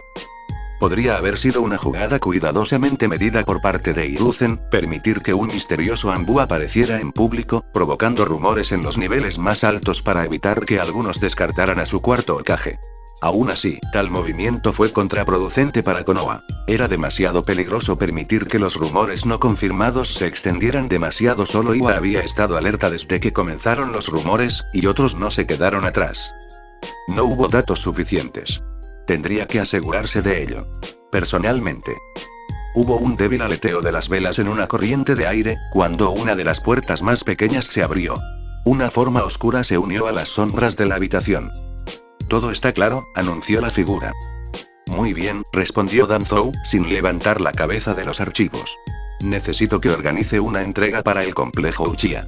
Podría haber sido una jugada cuidadosamente medida por parte de Hiruzen, permitir que un misterioso Anbu apareciera en público, provocando rumores en los niveles más altos para evitar que algunos descartaran a su cuarto Hokage. Aún así, tal movimiento fue contraproducente para Konoha. Era demasiado peligroso permitir que los rumores no confirmados se extendieran demasiado. Solo Iwa había estado alerta desde que comenzaron los rumores, y otros no se quedaron atrás. No hubo datos suficientes. Tendría que asegurarse de ello. Personalmente. Hubo un débil aleteo de las velas en una corriente de aire, cuando una de las puertas más pequeñas se abrió. Una forma oscura se unió a las sombras de la habitación. Todo está claro, anunció la figura. Muy bien, respondió Danzou, sin levantar la cabeza de los archivos. Necesito que organice una entrega para el complejo Uchiha.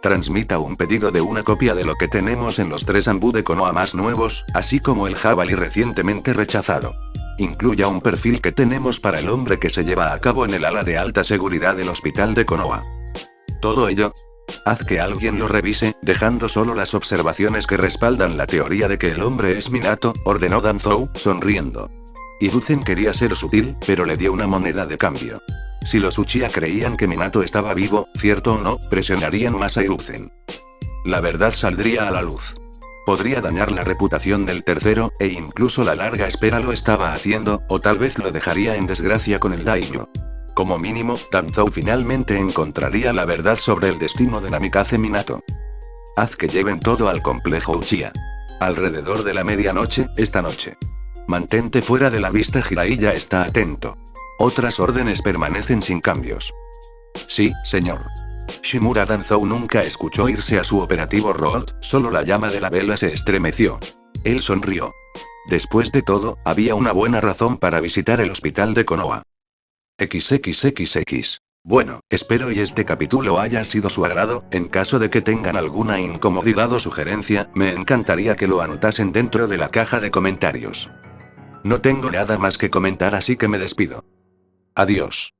Transmita un pedido de una copia de lo que tenemos en los 3 Anbu de Konoha más nuevos, así como el jabalí recientemente rechazado. Incluya un perfil que tenemos para el hombre que se lleva a cabo en el ala de alta seguridad del hospital de Konoha. Todo ello. Haz que alguien lo revise, dejando solo las observaciones que respaldan la teoría de que el hombre es Minato, ordenó Danzou, sonriendo. Hiruzen quería ser sutil, pero le dio una moneda de cambio. Si los Uchiha creían que Minato estaba vivo, cierto o no, presionarían más a Hiruzen. La verdad saldría a la luz. Podría dañar la reputación del tercero, e incluso la larga espera lo estaba haciendo, o tal vez lo dejaría en desgracia con el daimyo. Como mínimo, Danzou finalmente encontraría la verdad sobre el destino de Namikaze Minato. Haz que lleven todo al complejo Uchiha. Alrededor de la medianoche, esta noche. Mantente fuera de la vista, Jiraiya está atento. Otras órdenes permanecen sin cambios. Sí, señor. Shimura Danzou nunca escuchó irse a su operativo Root, solo la llama de la vela se estremeció. Él sonrió. Después de todo, había una buena razón para visitar el hospital de Konoha. XXXX. Bueno, espero y este capítulo haya sido su agrado. En caso de que tengan alguna incomodidad o sugerencia, me encantaría que lo anotasen dentro de la caja de comentarios. No tengo nada más que comentar, así que me despido. Adiós.